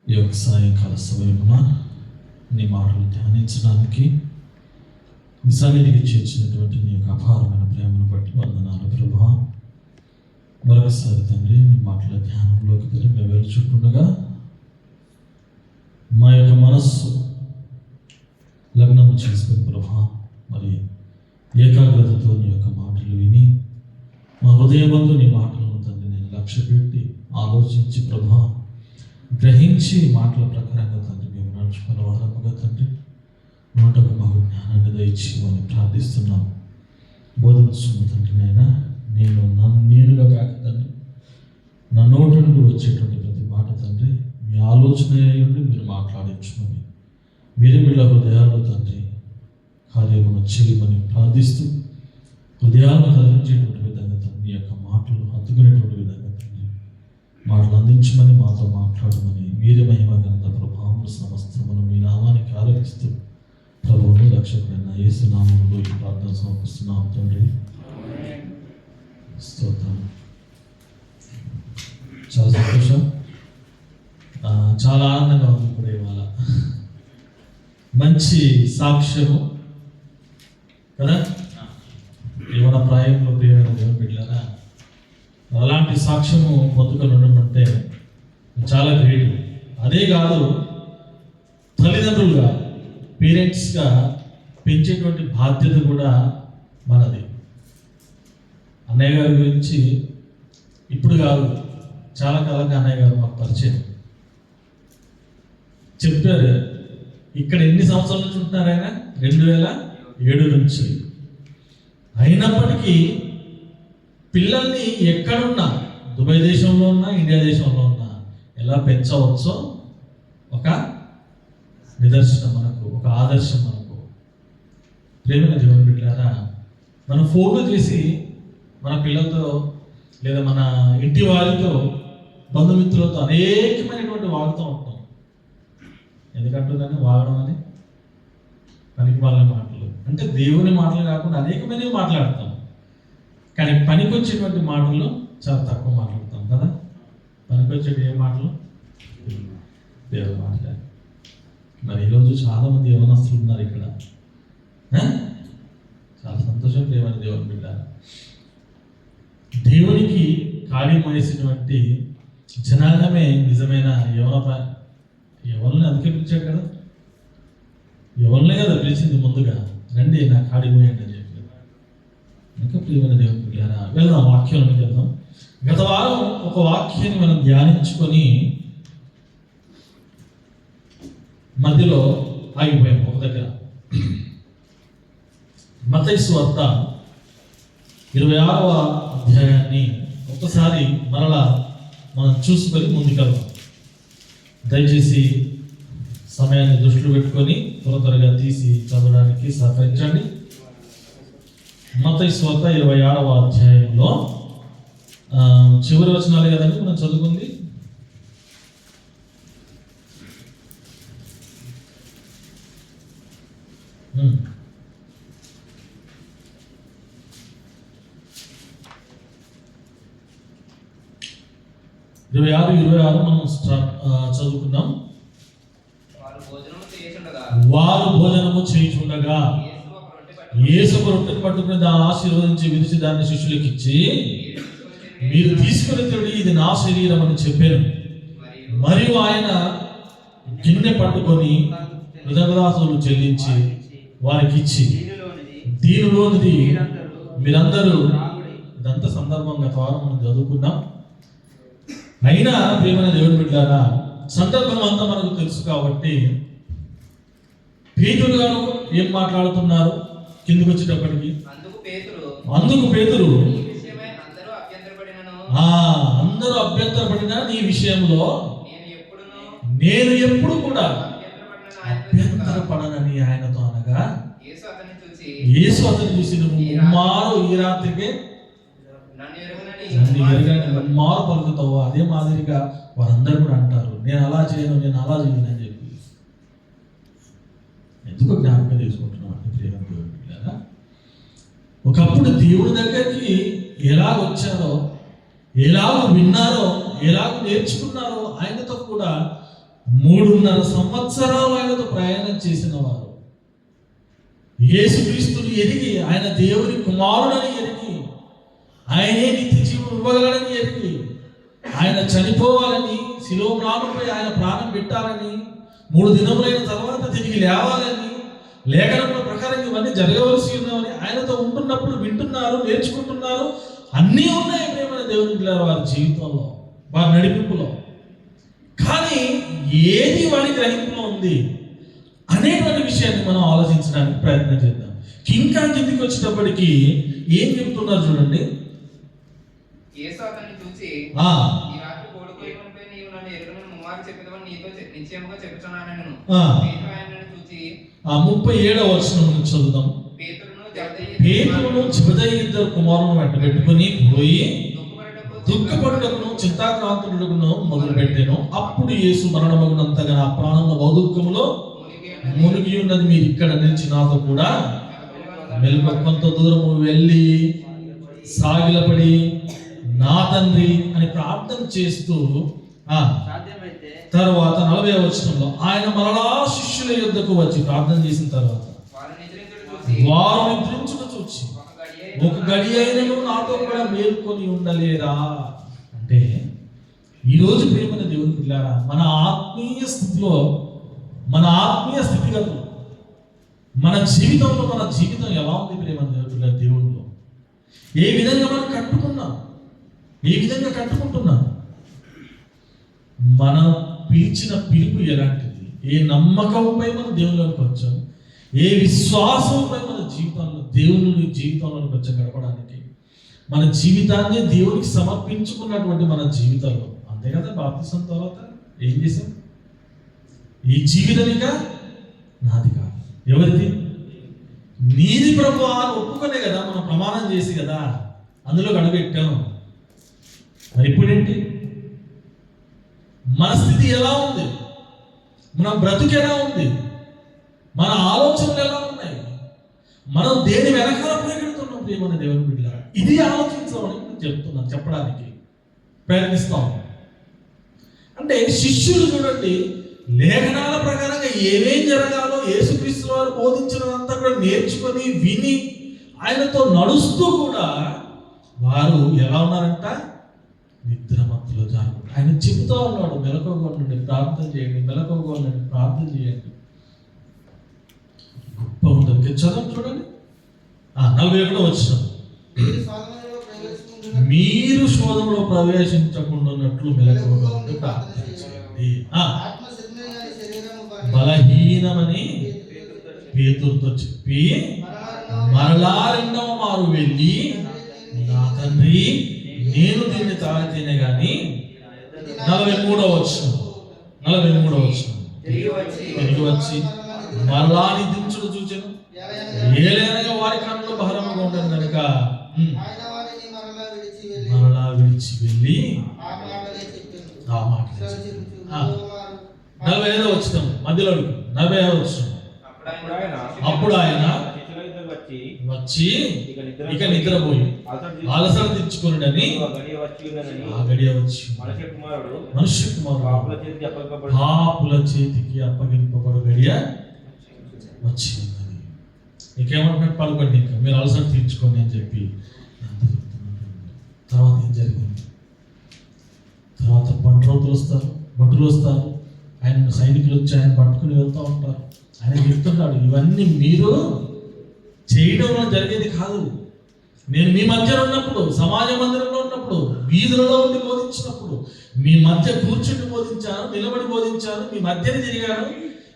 ఈ యొక్క సాయంకాల సమయమున నీ మాటలు ధ్యానించడానికి నీ సన్నిధికి చేర్చినటువంటి నీ యొక్క అపారమైన ప్రేమను బట్టి వందనాలు ప్రభువా. మరొకసారి తండ్రి నీ మాటల ధ్యానంలోకి మేము వెలుచుంటుండగా మా యొక్క మనస్సు లగ్నము చేసుకుని ప్రభువా, మరి ఏకాగ్రతతో నీ యొక్క మాటలు విని మా హృదయమందు నీ మాటలను తండ్రి నేను లక్ష్య పెట్టి ఆలోచించి ప్రభువా గ్రహించి మాటల ప్రకారంగా తండ్రి మేము నడుచుకున్న వారముగా తండ్రి నోటకు మాకు జ్ఞానాన్ని దయచేయమని ప్రార్థిస్తున్నాం. బోధించుకున్న తండ్రి నాయనా, నేనుగా కాక తండ్రి నా నోటి నుండి వచ్చేటువంటి ప్రతి మాట తండ్రి మీ ఆలోచన నుండి మీరు మాట్లాడించుకొని మీరే వీళ్ళ హృదయాల్లో తండ్రి కార్యమును చేయమని ప్రార్థిస్తూ హృదయాలను కదిలించేటువంటి విధంగా తండ్రి యొక్క మాటలు అందుకునేటువంటి విధంగా తండ్రి మాటలు అందించమని మాతో మాట్లాడమని మీరే మహిమ ఘనత ప్రభావములు సమస్తమును మీ నామానికి ఆరోపిస్తూ ప్రభువును రక్షకుడైన యేసు నామములో ఈ ప్రార్థన సమర్పిస్తున్నాం తండ్రి. స్తోత్రం. చాలా సంతోషం, చాలా ఆనందంగా ఉంది ఇప్పుడు ఇవాళ. మంచి సాక్ష్యము కదా, యువన ప్రాయంలో ప్రియమైన దేవుని బిడ్డలారా, అలాంటి సాక్ష్యము పొందుకొని ఉండమంటే చాలా గ్రేట్. అదే కాదు, తల్లిదండ్రులుగా పేరెంట్స్గా పెంచేటువంటి బాధ్యత కూడా మనది. అన్నయ్య గారి గురించి ఇప్పుడు కాదు, చాలా కాలంగా అన్నయ్య గారు మాకు పరిచయం. చెప్పారు ఇక్కడ ఎన్ని సంవత్సరాల నుంచి ఉంటున్నారు ఆయన, 2007 నుంచి. అయినప్పటికీ పిల్లల్ని ఎక్కడున్నా, దుబాయ్ దేశంలో ఉన్నా, ఇండియా దేశంలో ఉన్నా ఎలా పెంచవచ్చో ఒక నిదర్శనం మనకు, ఒక ఆదర్శం మనకు. ప్రేమైన దేవుని బిడ్డలారా, మనం ఫోన్లు చేసి మన పిల్లలతో లేదా మన ఇంటి వారితో బంధుమిత్రులతో అనేకమైనటువంటి వాగుతూ ఉంటాం. ఎందుకంటుందని వాగడం అని పనికి వాళ్ళ మాటలు అంటే దేవుని మాటలు కాకుండా అనేకమైనవి మాట్లాడతాం, కానీ పనికి వచ్చేటువంటి మాటలు చాలా తక్కువ మాట్లాడతాం కదా. పనికి వచ్చేటి ఏ మాటలు? దేవుని మాట్లాడాలి. మరి ఈరోజు చాలామంది యవనస్తులు ఉన్నారు ఇక్కడ. చాలా సంతోషం ప్రియమైన దేవుని బిడ్డ. దేవునికి కార్యం వేసినటువంటి జనాంగమే నిజమైన యవనని అందుకే పిలిచాడు కదా, యవనలే కదా పిలిచింది ముందుగా, రండి నా కాడి పోయండి అని చెప్పి. ఇంకా ప్రియమైన దేవుని బిడ్డలారా, వెళ్దాం వాక్యంలోకి వెళ్దాం. గత వారం ఒక వాక్యాన్ని మనం ధ్యానించుకొని మధ్యలో ఆగిపోయాం ఒక దగ్గర. మత్తయి సువార్త 26వ అధ్యాయాన్ని ఒక్కసారి మరలా మనం చూసుకొని ముందుకెళ్దాం. దయచేసి సమయాన్ని దృష్టిలో పెట్టుకొని త్వరగా తీసి చదవడానికి సహకరించండి. మత్తయి సువార్త 26వ అధ్యాయంలో చివరి వచనాలే కదండి మనం చదువుకుంది. ఇరవై ఆరు మనం చదువుకుందాం. వారు భోజనము చేయుచుండగా యేసు ఒక రొట్టెను పట్టుకుని దాన్ని ఆశీర్వదించి విరిచి దాన్ని శిష్యులకు ఇచ్చి, మీరు తీసుకుని తిరిగి ఇది నా శరీరం అని చెప్పాను. మరియు ఆయన గిన్నె పట్టుకొని కృతజ్ఞతాస్తుతులు చెల్లించి వారికి ఇచ్చి, దీనిలోనిది మీరందరూ, ఇదంతా సందర్భంగా ద్వారా మనం చదువుకున్నాం. అయినా ప్రియమైన దేవుని బిడ్డలారా, సందర్భం అంతా మనకు తెలుసు కాబట్టి పేతురు గారు ఏం మాట్లాడుతున్నారు కిందకు వచ్చేటప్పటికి, అందుకు పేతురు అందరూ అభ్యంతరపడినా నీ విషయంలో నేను ఎప్పుడు కూడా అభ్యంతరపడనని ఆయనతో అనగా, యేసు అతను చూసి నువ్వు మారు ఈ రాత్రికే మారు పలుకుతావు. అదే మాదిరిగా వారందరూ కూడా అంటారు, నేను అలా చేయను అని చెప్పి. ఎందుకు జ్ఞాపకం చేసుకుంటున్నాం అంటే ప్రియమైన, ఒకప్పుడు దేవుడి దగ్గరికి ఎలా వచ్చారో, ఎలాగో విన్నారో, ఎలాగో నేర్చుకున్నారో ఆయనతో కూడా 3.5 సంవత్సరాలు ఆయనతో ప్రయాణం చేసిన వారు, యేసుక్రీస్తుని ఎరిగి, ఆయన దేవుని కుమారుడని ఎరిగి, ఆయనే నిత్య జీవం ఇవ్వగలడని ఎరిగి, ఆయన చనిపోవాలని, శిలువ మ్రానుపై ఆయన ప్రాణం పెట్టాలని, 3 దినములైన తర్వాత తిరిగి లేవాలని, లేఖనముల ప్రకారం ఇవన్నీ జరగవలసి ఉన్నామని ఆయనతో ఉంటున్నప్పుడు వింటున్నారు, నేర్చుకుంటున్నారు. అన్నీ ఉన్నాయి ప్రియమైన దేవుని పిల్లల వారి జీవితంలో, వారి నడిపింపులో. కానీ ఏది వారి గ్రహింపులో ఉంది అనేటువంటి విషయాన్ని మనం ఆలోచించడానికి ప్రయత్నం చేద్దాం. ఇంకా కిందికి వచ్చేటప్పటికి ఏం చెప్తున్నారు చూడండి. యేసు అతన్ని చూసి, ఈ రాత్రి కోడుకోయమనిపై నీవు నన్ను ఎరుగనని ముమ్మారు చెప్పేదవని నీతో నిశ్చయముగా చెప్పుచున్నానెను. పేతురు ఆయనను చూసి, 37వ వచనం నుంచి చదువుదాం. పేతురును జెబెదయి ఇద్దరు కుమారులను వెంట పెట్టుకుని పోయి దుఃఖపడుటకును చింతాక్రాంతుడుకును మొదలు పెట్టాను. అప్పుడు యేసు మరణమగునంతగా నా ప్రాణంలో బౌదుఃఖములో మునిగి ఉన్నది, మీరు ఇక్కడ నిలిచి నాతో కూడా మెలుగు. కొంత దూరము వెళ్ళి సాగిలపడి నా తండ్రి అని ప్రార్థన చేస్తూ తర్వాత 40వ వచనంలో ఆయన మరలా శిష్యుల యొద్దకు వచ్చి ప్రార్థన చేసిన తర్వాత వారు నిద్రించుట చూచి, ఒక గడి అయినను నాతో కూడా మేల్కొని ఉండలేరా అంటే, ఈరోజు ప్రియమైన దేవుని పిల్లారా, మన ఆత్మీయ స్థితిలో, మన ఆత్మీయ స్థితిగతులు, మన జీవితంలో, మన జీవితం ఎలా ఉంది ప్రియమైన దేవుని దేవుడిలో? ఏ విధంగా మనం కట్టుకున్నాం? ఏ విధంగా కట్టుకుంటున్నాం? మనం పిలిచిన పిలుపు ఎలాంటిది? ఏ నమ్మకంపై మన దేవుళ్ళకి వచ్చాం? ఏ విశ్వాసంపై మన జీవితంలో, దేవుని జీవితంలోకి వచ్చి గడపడానికి మన జీవితాన్ని దేవునికి సమర్పించుకున్నటువంటి మన జీవితంలో, అంతే కదా. బాప్తిసం తర్వాత ఏం చేశాం? ఈ జీవితమిక నాది కాదు, ఎవరిది? నీది ప్రభువా అని ఒప్పుకునే కదా మనం ప్రమాణం చేసి కదా అందులో అడుగుపెట్టాం. మరి ఇప్పుడేంటి? మన స్థితి ఎలా ఉంది? మన బ్రతుకు ఎలా ఉంది? మన ఆలోచనలు ఎలా ఉన్నాయి? మనం దేని వెనకాల పరిగెడుతున్నాం ప్రియమైన దేవుని బిడ్డలారా? ఇది ఆలోచించమని నేను చెప్తున్నాను, చెప్పడానికి ప్రయత్నిస్తాం. అంటే శిష్యులు చూడండి, లేఖనాల ప్రకారంగా ఏమేం జరగాలో యేసుక్రీస్తు వారు బోధించినంతా కూడా నేర్చుకొని విని ఆయనతో నడుస్తూ కూడా వారు ఎలా ఉన్నారంట? నిద్రమత్తులో జారుకుంటారు. ఆయన చెబుతూ ఉన్నాడు, మెలకువగా ప్రార్థన చేయండి, మెలకువగా ప్రార్థన చేయండి. గొప్ప ఉంటుంది. చదువు చూడండి, 41వ వచనం. మీరు శోధనలో ప్రవేశించకుండా ఉన్నట్లు మెలకువగా ఉండి ప్రార్థన చేయండి. బలహీనమని పేతురుతో చెప్పి మరలా 2వ మారు వెళ్ళి, నా తండ్రి, నేను దీన్ని తాగితేనే గాని 43వ వచనం తిరిగి వచ్చి మరలా నిద్రించుడు చూచెను. ఏలైనగా వారి కన్నులు భారముగా ఉండను కనుక మరలా విడిచి వెళ్ళి ఆ మాట. 45వ వచనం మధ్యలో 40వ వచనం. అప్పుడు ఆయన వచ్చి ఇక నిద్రపోయి అలసట తెచ్చుకుని ఆ గడియ వచ్చి మనుష్య కుమారుడు పాపుల చేతికి అప్పగింపబడు గడియ వచ్చింది. ఇంకేమంటున్నట్టు పడుకోండి, ఇంకా మీరు అలసట తీర్చుకోండి అని చెప్పి తర్వాత ఏం జరిగింది? తర్వాత భటులు వస్తారు, ఆయన సైనికులు వచ్చి ఆయన పట్టుకుని వెళ్తూ ఉంటారు. ఆయన చెప్తున్నాడు, ఇవన్నీ మీరు చేయడం జరిగేది కాదు. నేను మీ మధ్యలో ఉన్నప్పుడు, సమాజ మందిరంలో ఉన్నప్పుడు, వీధులలో ఉండి బోధించినప్పుడు, మీ మధ్య కూర్చుని బోధించాను, నిలబడి బోధించాను, మీ మధ్యన తిరిగాను.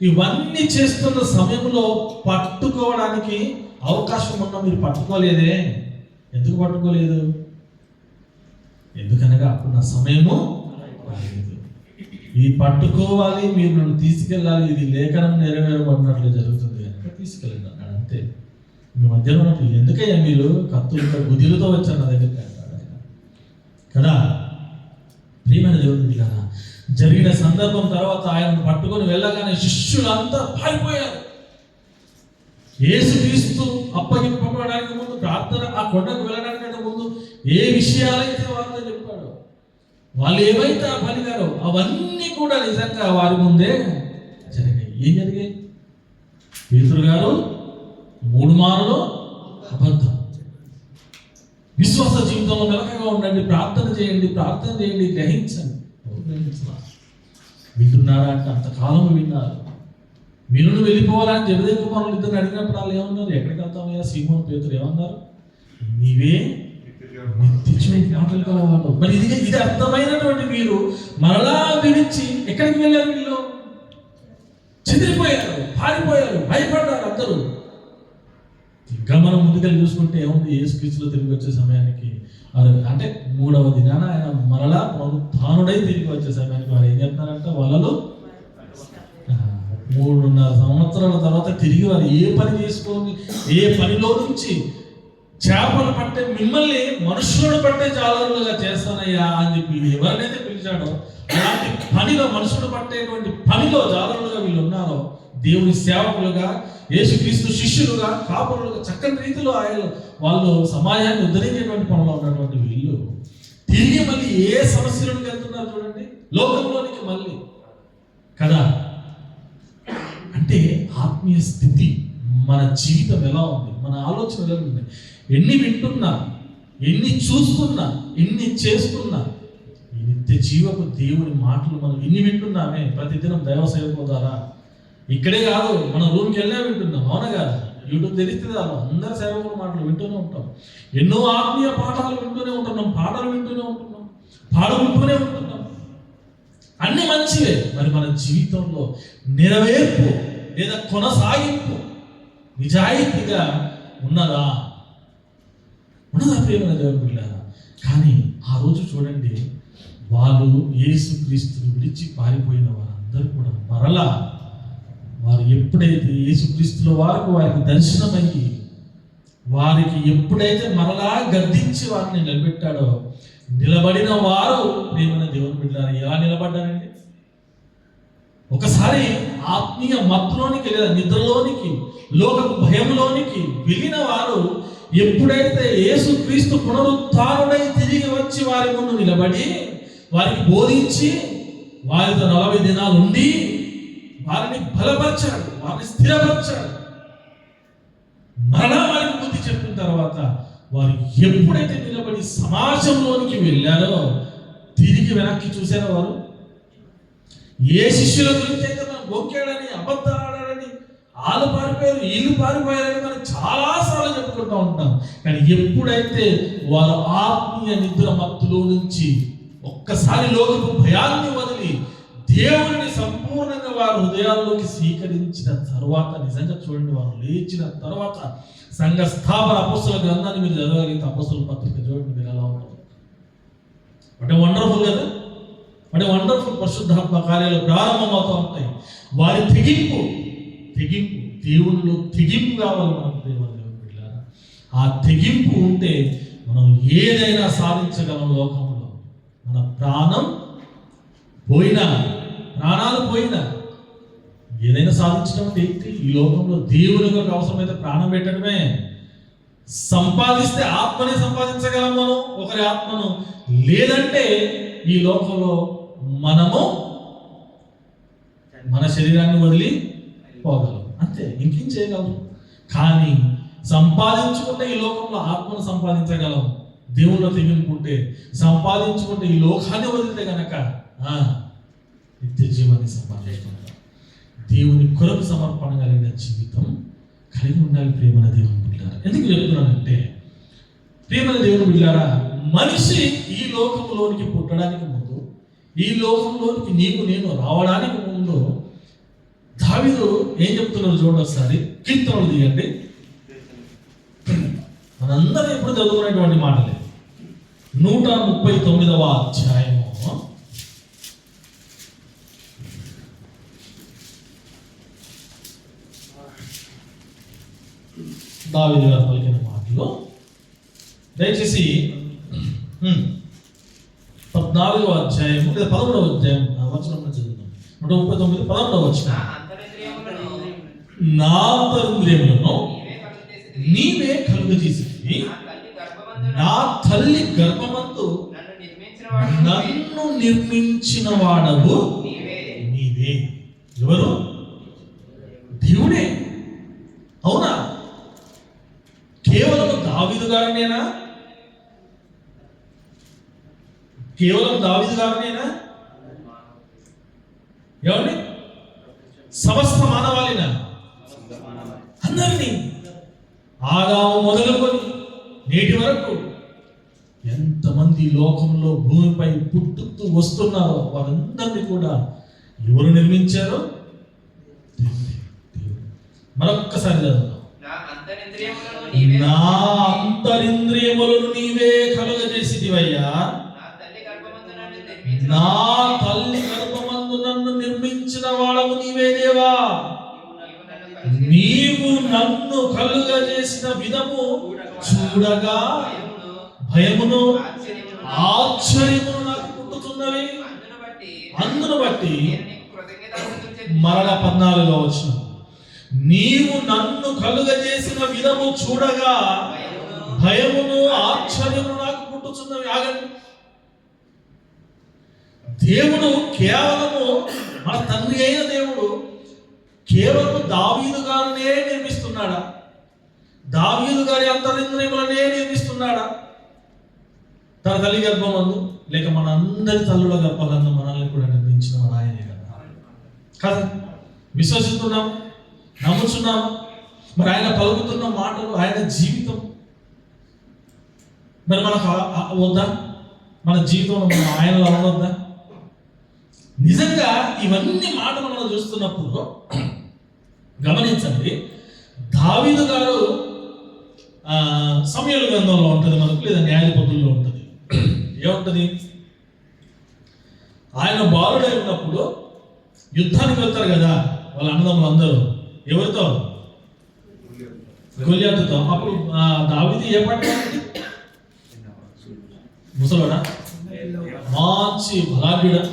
ఇవన్నీ చేస్తున్న సమయంలో పట్టుకోవడానికి అవకాశం ఉన్నా మీరు పట్టుకోలేదే. ఎందుకు పట్టుకోలేదు? ఎందుకనగా అప్పుడు నా సమయము రాలేదు. ఇది పట్టుకోవాలి, మీరు నన్ను తీసుకెళ్ళాలి, ఇది లేఖనం నెరవేరబడినట్లు జరుగుతుంది కనుక తీసుకెళ్ళండి అన్నాడు. అంతే. మీ మధ్యలో ఉన్నప్పుడు ఎందుకయ్యా మీరు కత్తులతో గుదిలతో వచ్చారు నా దగ్గరికి కదా. ప్రియమైన దేవుని కదా, జరిగిన సందర్భం తర్వాత ఆయనను పట్టుకొని వెళ్ళగానే శిష్యులంతా పారిపోయారు. యేసుక్రీస్తు అప్పగింపబడడానికి ముందు, ప్రార్థన ఆ కొండకు వెళ్ళడానికి ముందు ఏ విషయాలైతే వాళ్ళతో చెప్పాడో, వాళ్ళు ఏవైతే పలికారో అవన్నీ కూడా నిజంగా వారి ముందే జరిగాయి. ఏం జరిగాయి? పేతురు గారు 3 మారులు అబద్ధం. విశ్వాస జీవితంలో మెలకగా ఉండండి, ప్రార్థన చేయండి, గ్రహించండి. వింటున్నారా అంటే అంతకాలం విన్నారు. మీరు వెళ్ళిపోవాలని జబదయి కుమారులు ఇద్దరు అడిగినప్పుడు వాళ్ళు ఏమన్నారు? ఎక్కడికి వెళ్తామయ్యా? సీమోను పేతురు ఏమన్నారు? నీవే నిత్య మాటలు కలవాడు. మరి ఇది అర్థమైనటువంటి మీరు మరలా విడిచి ఎక్కడికి వెళ్ళారు? వీళ్ళు చెదిరిపోయారు, పారిపోయారు, భయపడ్డారు అందరూ. ఇంకా మనం ముందుకెళ్ళి చూసుకుంటే ఏముంది? యేసుక్రీస్తులో తిరిగి వచ్చే సమయానికి అంటే 3వ దినాన ఆయన మరలా పునరుత్థానుడై తిరిగి వచ్చే సమయానికి వారు ఏం చేస్తున్నారంటే వలలు 3.5 సంవత్సరాల తర్వాత తిరిగి వారు ఏ పని చేసుకొని ఏ పనిలో నుంచి చేపలు పట్టే మిమ్మల్ని మనుషులను పట్టే జాలరులుగా చేస్తానయ్యా అని చెప్పి ఎవరినైతే పిలిచాడో అలాంటి పనిలో, మనుషులు పట్టేటువంటి పనిలో జాలరులుగా వీళ్ళు ఉన్నారో, దేవుని సేవకులుగా, యేసుక్రీస్తు శిష్యులుగా, కాపురులుగా చక్కని రీతిలో వాళ్ళు సమాజాన్ని ఉద్ధరించేటువంటి పనిలో ఉన్నటువంటి వీళ్ళు తిరిగి మళ్ళీ ఏ సమస్యలకు వెళ్తున్నారు చూడండి, లోకంలోనికి మళ్ళీ కదా. అంటే ఆత్మీయ స్థితి, మన జీవితం ఎలా ఉంది, మన ఆలోచన ఎలా ఉంది, ఎన్ని వింటున్నా, ఎన్ని చూస్తున్నా, ఎన్ని చేస్తున్నా, ఈ నిత్య జీవపు దేవుని మాటలు మనం ఎన్ని వింటున్నామే ప్రతిదినం దైవ సేవకుల ద్వారా. ఇక్కడే కాదు, మన రూమ్కి వెళ్ళే వింటున్నాం, అవునా కాదు? యూట్యూబ్ తెలిస్తే చాలు అందరి సేవకుల మాటలు వింటూనే ఉంటాం. ఎన్నో ఆత్మీయ పాఠాలు వింటూనే ఉంటున్నాం, పాటలు వింటూనే ఉంటున్నాం, పాడుకుంటూనే ఉంటున్నాం. అన్ని మంచివే. మరి మన జీవితంలో నెరవేర్పు లేదా కొనసాగింపు నిజాయితీగా ఉన్నదా ప్రియమైన దేవుని బిడ్డలారా? కానీ ఆ రోజు చూడండి, వాళ్ళు యేసుక్రీస్తుని విడిచి పారిపోయిన వారందరూ కూడా మరలా వారు ఎప్పుడైతే యేసుక్రీస్తుల వారికి దర్శనమయ్యి వారికి ఎప్పుడైతే మరలా గద్దించి వారిని నిలబెట్టాడో, నిలబడిన వారు ప్రియమైన దేవుని బిడ్డలారా ఎలా నిలబడ్డారండి? ఒకసారి ఆత్మీయ మత్తులోనికి లేదా నిద్రలోనికి, లోక భయంలోనికి వెళ్ళిన వారు ఎప్పుడైతే యేసుక్రీస్తు పునరుత్థానుడై తిరిగి వచ్చి వారి ముందు నిలబడి వారికి బోధించి వారితో 40 దినాలు ఉండి వారిని బలపరిచాడు, వారిని స్థిరపరిచాడు, మరలా వారికి బుద్ధి చెప్పిన తర్వాత వారు ఎప్పుడైతే నిలబడి సమాజంలోనికి వెళ్ళారో తిరిగి వెనక్కి చూశారో వారు ఏ శిష్యుల గురించి అయితే మనం బొక్కాడని, అబద్ధాలని, వాళ్ళు పారిపోయారు, వీళ్ళు పారిపోయారని మనం చాలాసార్లు చెప్పుకుంటూ ఉంటాం. కానీ ఎప్పుడైతే వారు ఆత్మీయ నిద్ర మత్తులో నుంచి ఒక్కసారి లోకపు భయాన్ని వదిలి దేవుని సంపూర్ణంగా వారు హృదయాల్లోకి స్వీకరించిన తర్వాత, నిజంగా చూడండి, వారు లేచిన తర్వాత సంఘ స్థాపన అపోస్తల గ్రంథాన్ని మీరు చదవగలిగితే అపోస్తల పత్రిక చూడండి, మీరు ఎలా ఉంటారు. అంటే వండర్ఫుల్ కదా, అంటే వండర్ఫుల్. పరిశుద్ధాత్మ కార్యాలు ప్రారంభమవుతూ ఉంటాయి. వారి తెగింపు దేవునిలో తెగింపు కావాలి మనకు. దేవుని బిడ్డలారా, ఆ తెగింపు ఉంటే మనం ఏదైనా సాధించగలం. లోకంలో మన ప్రాణాలు పోయినా ఏదైనా సాధించడం అంటే ఏంటి? ఈ లోకంలో దేవుని కొరకు అవసరమైతే ప్రాణం పెట్టడమే. సంపాదిస్తే ఆత్మని సంపాదించగలం మనం, ఒకరి ఆత్మను. లేదంటే ఈ లోకంలో మనము మన శరీరాన్ని వదిలి పోగలం, అంతే, ఇంకేం చేయగలం. కానీ సంపాదించుకుంటే ఈ లోకంలో ఆత్మను సంపాదించగలం. దేవుళ్ళో తెగింపుంటే సంపాదించుకుంటే ఈ లోకాన్ని వదిలితే గనక నిత్య జీవాన్ని సంపాదించుకుంటాం. దేవుని కొరకు సమర్పణ కలిగిన జీవితం కలిగి ఉండాలి ప్రియమైన దేవుని బిడ్డలారా. ఎందుకు చెప్తున్నానంటే, ప్రియమైన దేవుని బిడ్డలారా, మనిషి ఈ లోకంలోనికి పుట్టడానికి ముందు, ఈ లోకంలోనికి నీకు నేను రావడానికి ముందు దావీదు ఏం చెప్తున్నారు చూడండి ఒకసారి. కీర్తనలు తీయండి, మనందరం ఎప్పుడు చదువుకునేటువంటి మాటలే. 139వ అధ్యాయము దావీదు గారు పలికిన మాటలు. దయచేసి 14వ అధ్యాయము లేదా 11వ అధ్యాయం వచనం చదువుతాం. 139 11వ వచనం. నా అంతరింద్రియములను నీవే కలుగజేసితివి, నా తల్లి గర్భమందు నన్ను నిర్మించిన వాడవు ఎవరు? దేవుడే. అవునా? కేవలం దావీదు గారినేనా? కేవలం దావీదు గారినేనా? ఎవరిని? సమస్త మానవాళినా? అందరినీ, ఆదాము మొదలుకొని నేటి వరకు ఎంతమంది లోకంలో భూమిపై పుట్టుతూ వస్తున్నారో వారందరినీ కూడా ఎవరు నిర్మించారో? మరొక్కసారి చదువుతాం. నా అంతరింద్రియములను నీవే కలుగజేసిదివయ్యా, నా తల్లి గర్భమందు నన్ను నిర్మించిన వాడవు నీవే దేవా. నీవు నన్ను కలుగజేసిన విధము చూడగా భయమును ఆశ్చర్యమును నాకు పుట్టుతున్నవి. అందును బట్టి మరల 14లో వచ్చిన, నీవు నన్ను కలుగజేసిన విధము చూడగా భయమును ఆశ్చర్యమును నాకు పుట్టుతున్నవి. ఆగండి. దేవుడు కేవలము మన తండ్రి అయిన దేవుడు కేవలం దావీదు గారినే నిర్మిస్తున్నాడా? దావీదు గారి అంతరింద్రియములనే నిర్మిస్తున్నాడా? తన తల్లి గర్భమందు లేక మన అందరి తల్లుల గర్భాలను మనల్ని కూడా నిర్మించిన మన ఆయనే కదా. విశ్వసిస్తున్నాం, నమ్ముతున్నాం. మరి ఆయన పలుకుతున్న మాటలు, ఆయన జీవితం మరి మనకు వద్దా? మన జీవితంలో మనం ఆయనలో ఉండొద్దా? నిజంగా ఇవన్నీ మాటలు మనం చూస్తున్నప్పుడు గమనించండి. దావీదు గారు సమూయేలు గ్రంథంలో ఉంటుంది మనకు, లేదా న్యాయాధిపతుల్లో ఉంటుంది. ఏముంటుంది? ఆయన బాలుడై ఉన్నప్పుడు యుద్ధానికి వెళ్తారు కదా వాళ్ళ అన్నదమ్ములు అందరూ. ఎవరితో? గొల్యాతుతో. అప్పుడు దావీదు ఏ పార్టీ? ముసలోడా? మంచి బలాఢ్యుడా?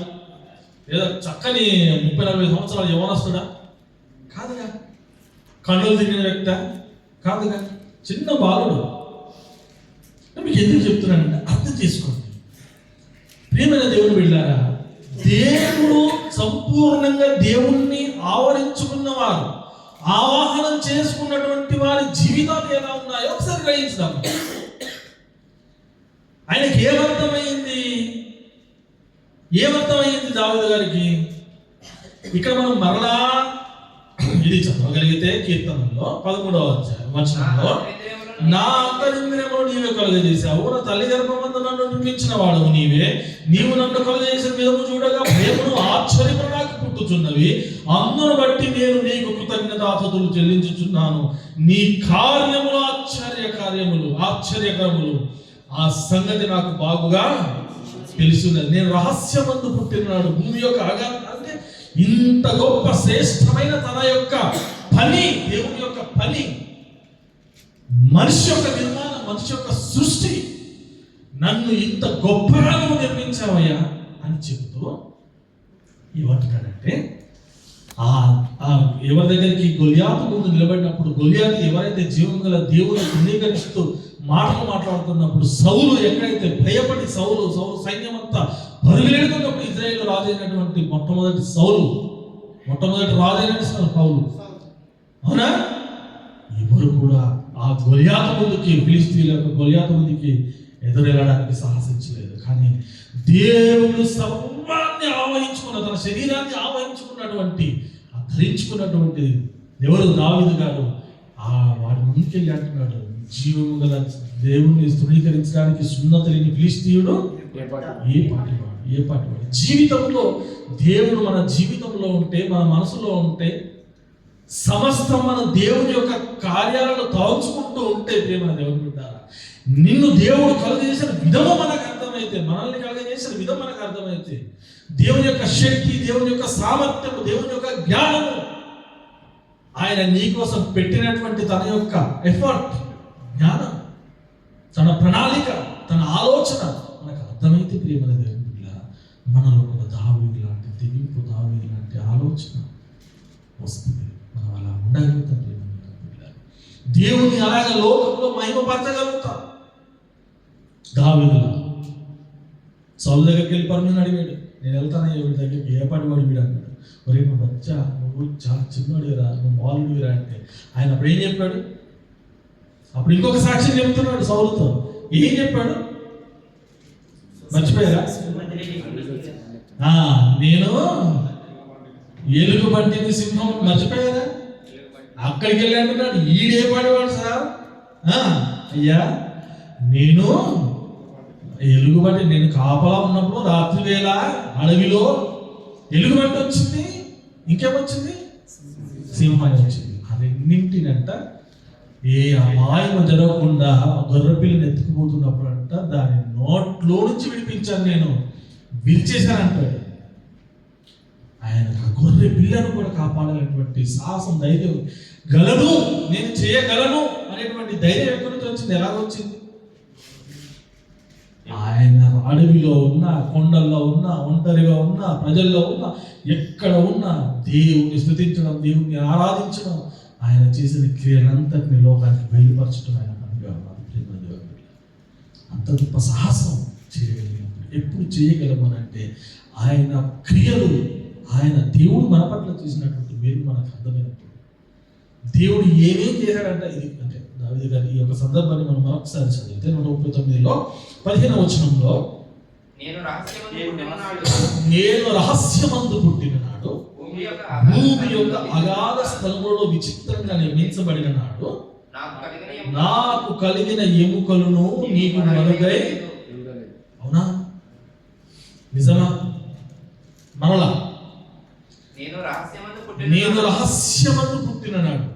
లేదా చక్కని 30-40 సంవత్సరాలు యవ్వనస్తుడా? కాదుగా. కన్నులు తిరిగిన వ్యక్త? కాదుగా. చిన్న బాలుడు. మీకు ఎందుకు చెప్తున్నానంటే అర్థం చేసుకోండి. ప్రియమైన దేవుడు వెళ్ళారా, దేవుడు సంపూర్ణంగా దేవుణ్ణి ఆవరించుకున్నవారు, ఆవాహనం చేసుకున్నటువంటి వారి జీవితాలు ఎలా ఉన్నాయో ఒకసారి గ్రహించుదాం. ఆయనకి ఏమర్థమైంది దావీదు గారికి? ఇక్కడ మనం మరలా ఇది చదవగలిగితే కీర్తనలో 13వ వచనంలో, నా అంతరింద్రియములు నీవే కలుగజేశావు, నా తల్లి గర్భమందు నన్ను నిర్మించిన వాడవు నీవే. నీవు నన్ను కలుగజేసిన విధము చూడగా భయమును ఆశ్చర్యమును నాకు పుట్టుచున్నవి. అందును బట్టి నేను నీకు కృతజ్ఞతాస్తుతులు చెల్లించుచున్నాను. నీ కార్యములు ఆశ్చర్యకరములు. ఆ సంగతి నాకు బాగుగా తెలుసున్నది. నేను రహస్యమందు పుట్టినాడు, భూమి యొక్క అంటే ఇంత గొప్ప శ్రేష్టమైన తన యొక్క పని, దేవుని యొక్క పని, మనిషి యొక్క నిర్మాణం, మనిషి యొక్క సృష్టి, నన్ను ఇంత గొప్పగా నువ్వు నిర్మించావయ్యా అని చెబుతూ ఏమంటున్నాడంటే, ఎవరి దగ్గరికి గొలియాతు ముందు నిలబడినప్పుడు, గొలియాతు ఎవరైతే జీవం గల దేవుని ధృవీకరిస్తూ మాటలు మాట్లాడుతున్నప్పుడు, సౌలు ఎక్కడైతే భయపడి సౌలు సైన్యం అంతా పరుగులేడుతున్నప్పుడు ఇజ్రాయేల్ రాజు అయినటువంటి మొట్టమొదటి రాజు అయినటువంటి పౌలు, అవునా? ఎవరు కూడా ఆ గొలియాతు ముందుకి, ఫిలిష్తీయుల యొక్క గొలియాతు ముందుకి ఎదురెళ్ళడానికి సాహసించలేదు. కానీ దేవుడు సర్వాన్ని ఆవహించుకున్న, తన శరీరాన్ని ఆవహించుకున్నటువంటి, ధరించుకున్నటువంటి ఎవరు? దావీదు గారు. వాడి ముందుకెళ్ళి అంటున్నాడు, జీవము గల దేవుణ్ణి ధృవీకరించడానికి సున్నతి లేని ఫిలిష్తీయుడు ఏ పాటివాడు? జీవితంలో దేవుడు మన జీవితంలో ఉంటే, మన మనసులో ఉంటే, సమస్తం మన దేవుని యొక్క కార్యాలను తలుచుకుంటూ ఉంటే, ప్రేమ దేవుని బిడ్డారా, నిన్ను దేవుడు కలుగజేసిన విధము మనకు అర్థమైతే, మనల్ని కలుగజేసిన విధం మనకు అర్థమైతే, దేవుని యొక్క శక్తి, దేవుని యొక్క సామర్థ్యము, దేవుని యొక్క జ్ఞానము, ఆయన నీ కోసం పెట్టినటువంటి తన యొక్క ఎఫర్ట్, జ్ఞానం, తన ప్రణాళిక, తన ఆలోచన మనకు అర్థమైతే, ప్రియమైన దేవుని బిడ్డారా, మనలో ఒక దావీదు లాంటి తెగింపు, దావీదు లాంటి ఆలోచన వస్తుంది. మనం అలా ఉండగలుగుతాం. దేవుని అలాగే లోకంలో మహిమపరచగలుగుతాం. దావీదులా సౌలు దగ్గరికి వెళ్ళి పర్మిషన్ అడిగాడు, నేను వెళ్తాను ఎవరి దగ్గరికి, ఏ పని వాడు వీడు అన్నాడు. ఒరే నువ్వు బచ్చా, నువ్వు చాలా చిన్నోడిరా, నువ్వు బాలుడిరా అంటే ఆయన అప్పుడు ఏం చెప్పాడు? అప్పుడు ఇంకొక సాక్ష్యం చెప్తున్నాడు సౌలుతో. ఏం చెప్పాడు? మర్చిపోయారా? నేను ఎలుగు బంటిని సింహం, మర్చిపోయారా? అక్కడికి వెళ్ళి అంటున్నాడు, ఈడే పడేవాడు సార్. అయ్యా నేను ఎలుగుబంటి, నేను కాపలా ఉన్నప్పుడు రాత్రి వేళ అడవిలో ఎలుగుబంటి వచ్చింది, ఇంకేమొచ్చింది? సింహం వచ్చింది. ఆ రెండింటినంట ఏ అమాయము జరగకుండా గొర్రెపిల్లని ఎత్తుకుపోతున్నప్పుడు అంట దాని నోట్లో నుంచి విడిపించాను, నేను విరిచేశానంటాడు. ఆయన గొర్రె పిల్లను కూడా కాపాడాలనేటువంటి సాహసం, ధైర్యం గలను, నేను చేయగలను అనేటువంటి ధైర్యం ఎక్కడి నుంచి వచ్చింది? ఎలాగొచ్చింది? ఆయన అడవిలో ఉన్న, కొండల్లో ఉన్న, ఒంటరిగా ఉన్న, ప్రజల్లో ఉన్న, ఎక్కడ ఉన్న దేవుని స్తుతించడం, దేవుని ఆరాధించడం, ఆయన చేసిన క్రియలంతటిని లోకానికి బయలుపరచడం ఆయన పనిగా ఉన్నది. అంత గొప్ప సాహసం చేయగలిగినప్పుడు ఎప్పుడు చేయగలమనంటే ఆయన క్రియలు, ఆయన దేవుడు మన పట్ల చేసినటువంటి మేలు మనకు అర్థమైనప్పుడు, దేవుడు ఏమేం చేశాడంట. ఇది అంటే దావీదు గారి ఈ యొక్క సందర్భాన్ని మనం మరొకసారి చదివితే 139లో 15వ వచనంలో, నేను రహస్యమందు పుట్టిన నాడు, భూమి యొక్క అగాధ స్థలములలో విచిత్రంగా నిర్మించబడిన నాడు, నాకు కలిగిన ఎముకలను నీకు మరుగై. అవునా? నిజమా? మరలా నేను రహస్యమందు పుట్టిన నాడు,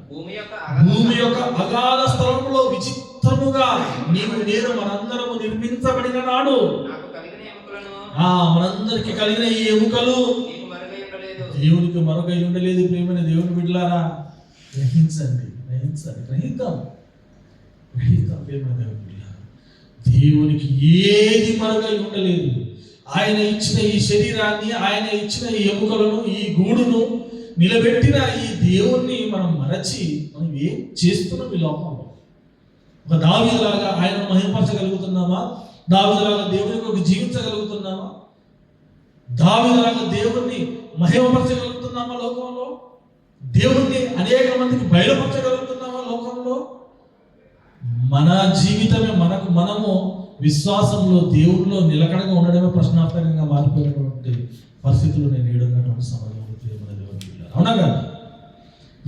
భూమి యొక్క అగాధ స్థలములో విచిత్రముగా నేను మనందరము నిర్మించబడిన నాడు, మనందరికి కలిగిన ఈ ఎముకలు దేవునికి మరొకై ఉండలేదు. ప్రియమైన దేవుని బిడ్డలారా, గ్రహించండి, గ్రహిద్దాం. ప్రియమైన దేవుని బిడ్డలారా, దేవునికి ఏది మరొకై ఉండలేదు. ఆయన ఇచ్చిన ఈ శరీరాన్ని, ఆయన ఇచ్చిన ఈ ఎముకలను, ఈ గూడును నిలబెట్టిన ఈ దేవుణ్ణి మనం మరచి మనం ఏం చేస్తున్నాం ఈ లోకంలో? ఒక దావీదులాగా ఆయనను మహిమపరచగలుగుతున్నామా? దావీదులాగా దేవుని కొరకు జీవించగలుగుతున్నామా? దావీదులాగా దేవుణ్ణి మహిమపరచగలుగుతున్నామా లోకంలో? దేవుణ్ణి అనేక మందికి బయలుపరచగలుగుతున్నామా లోకంలో? మన జీవితమే మనము విశ్వాసంలో, దేవుడిలో నిలకడగా ఉండడమే ప్రశ్నార్థకంగా మారిపోయినటువంటి పరిస్థితులు నేను ఏడున్నటువంటి సమయంలో. అవునా కదా?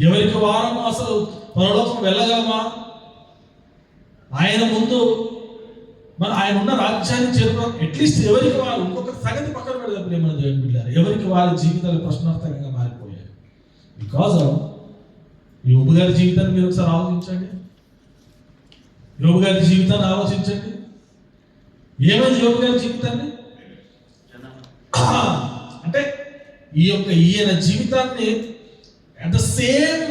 ఎవరికి వారము అసలు పరలోకం వెళ్ళగలమా? ఆయన ముందు ఆయన ఉన్న రాజ్యాన్ని చేరుకోవడం అట్లీస్ట్ ఎవరికి వారు, ఇంకొక సంగతి పక్కన పెడదాం ప్రియమైన దేవుని బిడ్డలారా, ఎవరికి వారి జీవితాలు ప్రశ్నార్థకంగా మారిపోయాయి. బికాజ్ యోబు గారి జీవితాన్ని మీరు ఒకసారి ఆలోచించండి. యోబు గారి జీవితాన్ని ఆలోచించండి. ఏమైంది యోబు గారి జీవితాన్ని? అంటే ఈయన జీవితాన్ని అట్ ద సేమ్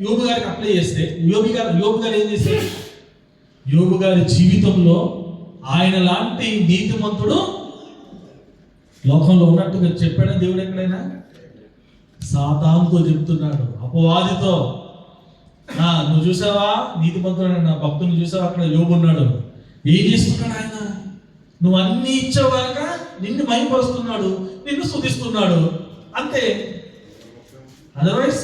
యోబు గారికి అప్లై చేస్తే, యోబు గారు ఏం చేశారు? యోబు గారి జీవితంలో ఆయన లాంటి నీతిమంతుడు లోకంలో ఉన్నట్టుగా చెప్పాడు దేవుడు ఎక్కడైనా? సాతానుతో చెప్తున్నాడు, అపవాదితో. నువ్వు చూసావా నీతిమంతుడు నా భక్తుని చూసావా? అక్కడ యోబు ఉన్నాడు. ఏం చేస్తున్నాడు ఆయన? నువ్వు అన్ని ఇచ్చేవాక నిన్ను మహిమపరుస్తున్నాడు, నిన్ను స్తుతిస్తున్నాడు, అంతే. అదర్వైజ్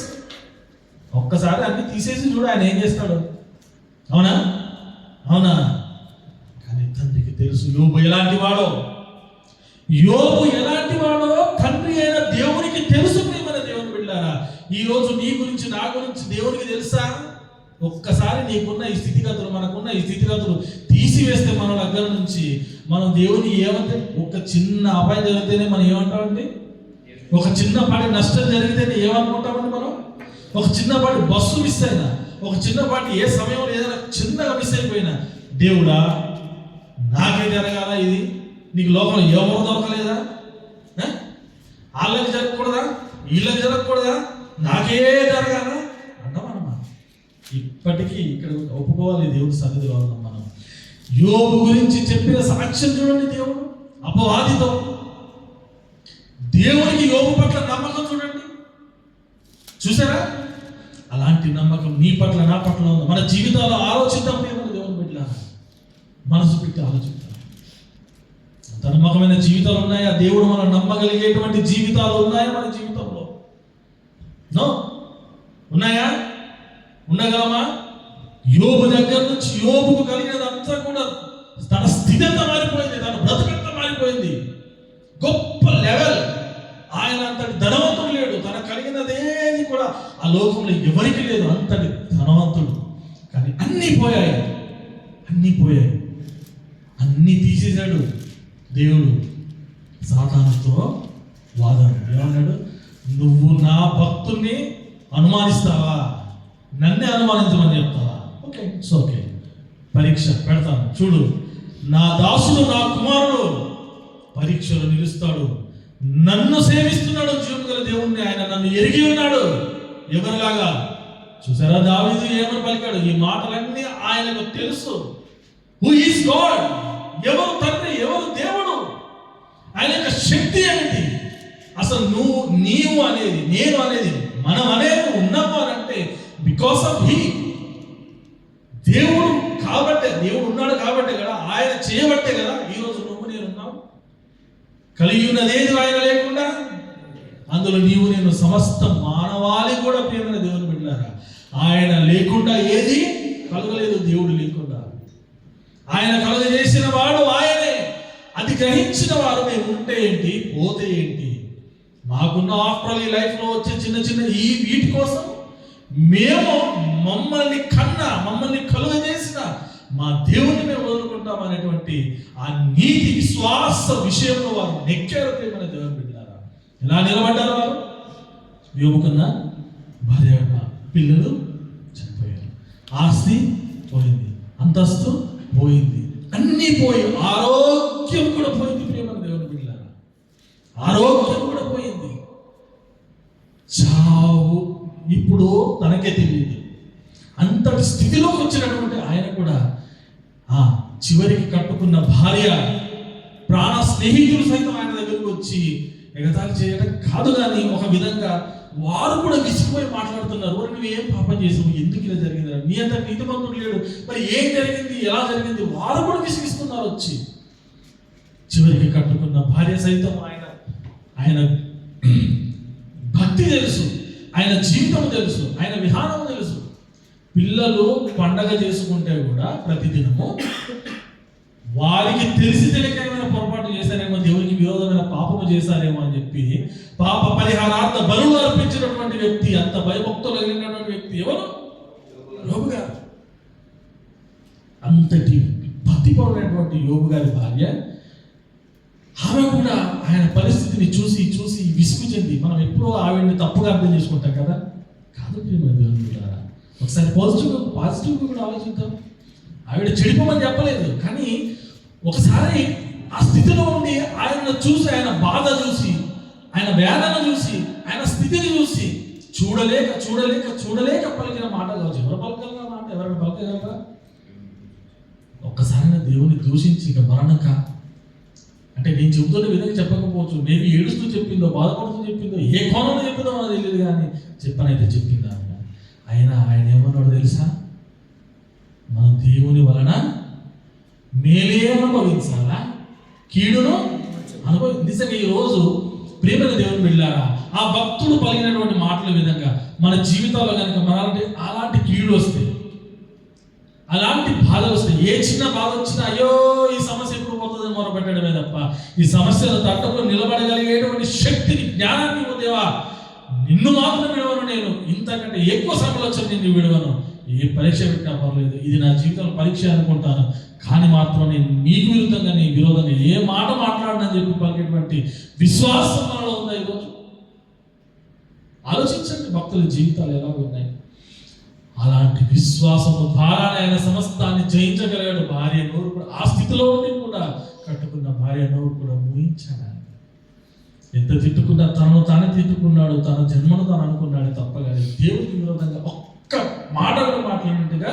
ఒక్కసారి అన్ని తీసేసి చూడు ఆయన ఏం చేస్తాడు. అవునా? కానీ తండ్రికి తెలుసు యోబు ఎలాంటి వాడో. తండ్రి అయిన దేవునికి తెలుసు. ప్రియమైన దేవుని బిడ్డలారా, ఈ రోజు నీ గురించి, నా గురించి దేవునికి తెలుసా? ఒక్కసారి నీకున్న ఈ స్థితిగతులు, మనకున్న ఈ స్థితిగతులు తీసివేస్తే మన దగ్గర నుంచి మనం దేవుని ఏమంటే, ఒక చిన్న అపాయం జరిగితేనే మనం ఏమంటామండి? ఒక చిన్నపాటి నష్టం జరిగితేనే ఏమనుకుంటామండి మనం? ఒక చిన్నపాటి బస్సు మిస్ అయినా, ఒక చిన్నపాటి ఏ సమయంలో ఏదైనా చిన్నగా మిస్ అయిపోయినా, దేవుడా నాకే జరగాల ఇది, నీకు లోకంలో ఎవరు దొరకలేదా? వాళ్ళకి జరగకూడదా? వీళ్ళకి జరగకూడదా? నాకే జరగాల అంటామన్నమాట. ఇప్పటికీ ఇక్కడ ఒప్పుకోవాలి, దేవుడి సన్నిధిలో ఉన్నాం మనం. యోబు గురించి చెప్పిన సాక్ష్యం చూడండి. దేవుడు అపవాదితో, దేవునికి యోబు పట్ల నమ్మకం చూడండి. చూసారా? అలాంటి నమ్మకం నీ పట్ల, నా పట్ల ఉంది. మన జీవితాల్లో ఆలోచిద్దాం. దేవుని బిడ్డ మనసు పెట్టి ఆలోచిద్దాం. అంత నమ్మకమైన జీవితాలు ఉన్నాయా? దేవుడు మనం నమ్మగలిగేటువంటి జీవితాలు ఉన్నాయా మన జీవితంలో? నో. ఉన్నాయా? ఉండగలమా? యోబు దగ్గర నుంచి యోబుకు కలిగినదంతా కూడా తన స్థితి అంతా మారిపోయింది, తన బ్రతుకంతా మారిపోయింది. గొప్ప లెవెల్. ఆయన అంతటి ధనవంతుడు లేడు, తన కలిగినదేది కూడా ఆ లోకంలో ఎవరికి లేదు, అంతటి ధనవంతుడు. కానీ అన్నీ పోయాయి, అన్నీ తీసేశాడు దేవుడు. సాతానుతో వాదన. ఏమన్నాడు? నువ్వు నా భక్తుల్ని అనుమానిస్తావా, నన్నే అనుమానించమని చెప్తావా? ఓకే, ఇట్స్ ఓకే, పరీక్ష పెడతాను చూడు. నా దాసుడు, నా కుమారుడు పరీక్షలో నిలుస్తాడు, నన్ను సేవిస్తున్నాడు, జీవము గల దేవుణ్ణి. ఆయన నన్ను ఎరిగి ఉన్నాడు. ఎవరిలాగా? చూసారా దావీదు ఏమని పలికాడు? ఈ మాటలన్నీ ఆయనకు తెలుసు. Who is God? ఎవరు తండ్రి, ఎవరు దేవుడు, ఆయన యొక్క శక్తి ఏమిటి? అసలు నీవు అనేది, నేను అనేది, మనం అనేది ఉన్నాము అని అంటే బికాస్ ఆఫ్ హీ. దేవుడు కాబట్టే, దేవుడు ఉన్నాడు కాబట్టే కదా, ఆయన చేయబట్టే కదా ఈరోజు నువ్వు నేను ఉన్నావు. కలిగి ఉన్నదేది ఆయన లేకుండా, అందులో నీవు నేను సమస్త మానవాళి కూడా ప్రియమైన దేవుని బిడ్డలారా, ఆయన లేకుండా ఏది కలగలేదు. దేవుడు లేకుండా ఆయన కలుగజేసిన వాడు ఆయనే. అది గ్రహించిన వారు మేము ఉంటే ఏంటి, పోతే ఏంటి, మాకున్న ఆఫ్టర్ ఈ లైఫ్లో వచ్చే చిన్న ఈ వీటి కోసం మేము మమ్మల్ని కలుగజేసిన మా దేవుని మేము వదులుకుంటాం అనేటువంటి ఆ నీతి విశ్వాస విషయంలో వారు నెక్కారు ప్రియమైన దేవుని బిడ్డలారా. ఎలా నిలబడ్డారు వారు? యోబుకున్న భార్య, పిల్లలు చనిపోయారు, ఆస్తి పోయింది, అంతస్తు పోయింది, అన్నీ పోయి, ఆరోగ్యం కూడా పోయింది ప్రియమైన దేవుని బిడ్డలారా. ఆరోగ్యం కూడా పోయింది. చావు ఇప్పుడు తనకే తెలియదు. అంతటి స్థితిలోకి వచ్చినటువంటి ఆయన కూడా చివరికి కట్టుకున్న భార్య, ప్రాణ స్నేహితులు సైతం ఆయన దగ్గరకు వచ్చి ఎగతాళి చేయడం కాదు, కానీ ఒక విధంగా వారు కూడా విసిగిపోయి మాట్లాడుతున్నారు. నువ్వు ఏం పాపం చేసావు, ఎందుకు ఇలా జరిగింది, నీ అంత నీతిమంతుడు లేడు, మరి ఏం జరిగింది, ఎలా జరిగింది, వారు కూడా విసిగిస్తున్నారు వచ్చి. చివరికి కట్టుకున్న భార్య సైతం ఆయన భక్తి తెలుసు, ఆయన జీవితం తెలుసు, ఆయన విధానం తెలుసు. పిల్లలు పండగ చేసుకుంటే కూడా ప్రతిదినము వారికి తెలిసి తెలియక ఏమైనా పొరపాటు చేశారేమో, దేవునికి విరోధమైన పాపము చేశారేమో అని చెప్పి పాప పరిహారార్థ బలులు అర్పించినటువంటి వ్యక్తి, అంత భయభక్తులు కలిగినటువంటి వ్యక్తి ఎవరు? యోబు గారు. అంతటి భక్తిపరుడైనటువంటి యోబు గారి భార్య, ఆమె కూడా ఆయన పరిస్థితిని చూసి విసుగు చెంది, మనం ఎప్పుడో ఆవిడని తప్పుగా అర్థం చేసుకుంటాం కదా. కాదు ప్రియమైన దేవుని బిడ్డలారా, ఒకసారి పాజిటివ్గా కూడా ఆలోచిద్దాం. ఆవిడ చెడిపోమని చెప్పలేదు, కానీ ఒకసారి ఆ స్థితిలో ఉండి ఆయన చూసి, ఆయన బాధ చూసి, ఆయన వేదన చూసి, ఆయన స్థితిని చూసి చూడలేక పలికిన మాట కావచ్చు. ఎవరు పలకగలరా మాట? ఎవరైనా పలకగలరా? ఒక్కసారైనా దేవుని దూషించి ఇక మరణక అంటే నేను చెబుతున్న విధంగా చెప్పకపోవచ్చు, మేబీ ఏడుస్తూ చెప్పిందో, బాధపడుతూ చెప్పిందో, ఏ కోణంలో చెప్పిందో మనకు తెలియదు, కానీ చెప్పనైతే చెప్పిందా. ఆయన ఏమన్నాడు తెలుసా? మనం దేవుని వలన మేలే అనుభవించాలా, కీడును నిజంగా ఈ రోజు ప్రేమల దేవుని బిడ్డలారా, ఆ భక్తుడు పలికినటువంటి మాటల విధంగా మన జీవితాల్లో కనుక అలాంటి కీడు వస్తే, అలాంటి బాధ వస్తే, ఏ చిన్న బాధ వచ్చినా అయ్యో ఈ సమస్య ఎప్పుడు పోతుందని మొరపెట్టడమే తప్ప ఈ సమస్యను తట్టుకొని నిలబడగలిగేటువంటి శక్తిని, జ్ఞానాన్ని దేవా నిన్ను మాత్రం విడవను, నేను ఇంతకంటే ఎక్కువ సమాలోచన నిన్ను విడవను, ఏ పరీక్ష పెట్టినా పర్లేదు, ఇది నా జీవితంలో పరీక్ష అనుకుంటాను, కానీ మాత్రం నేను నీకు విరుద్ధంగా, నీ విరోధంగా ఏ మాట మాట్లాడనని చెప్పి పలికేటువంటి విశ్వాసం మనలో ఉందా ఈరోజు? ఆలోచించండి, భక్తుల జీవితాలు ఎలా ఉన్నాయి. అలాంటి విశ్వాసము ద్వారానే ఆయన సమస్తాన్ని జయించగలిగాడు. భార్య నోరు కూడా ఆ స్థితిలో ఉండి కూడా కట్టుకున్న భార్య నోరు కూడా మూయించాడు. ఎంత తిట్టుకున్నా తనను తానే తిట్టుకున్నాడు, తన జన్మను తాను అనుకున్నాడు తప్ప, కానీ దేవుడికి విరోధంగా ఒక్క మాట కూడా మాట్లాడినట్టుగా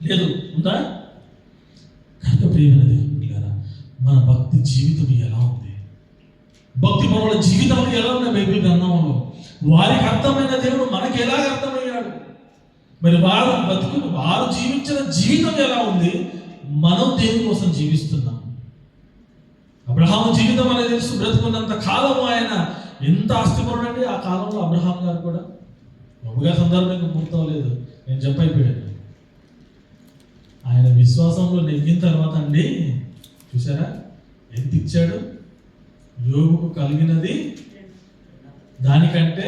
లేదు. ఉందా? కనుక ప్రియమైన దేవుని బిడ్డలారా, మన భక్తి జీవితం ఎలా ఉంది, భక్తి పరుల జీవితాలు ఎలా ఉన్నాయి బైబిల్ గ్రంథంలో? వారికి అర్థమైన దేవుడు మనకి ఎలా అర్థమయ్యాడు? మరి వారు జీవించిన జీవితం ఎలా ఉంది? మనం దేవుని కోసం జీవిస్తున్నాం. అబ్రహాము జీవితం అనేది తెలుసు, బ్రతుకున్నంత కాలము ఆయన ఎంత ఆస్తిపరుడండి. ఆ కాలంలో అబ్రహాం గారు ప్రభుగా సందర్భంగా పూర్తవలేదు, నేను చెప్పైపోయాను. ఆయన విశ్వాసంలో నెగ్గిన తర్వాత అండి చూసారా ఎంత ఇచ్చాడు. యోబుకు కలిగినది దానికంటే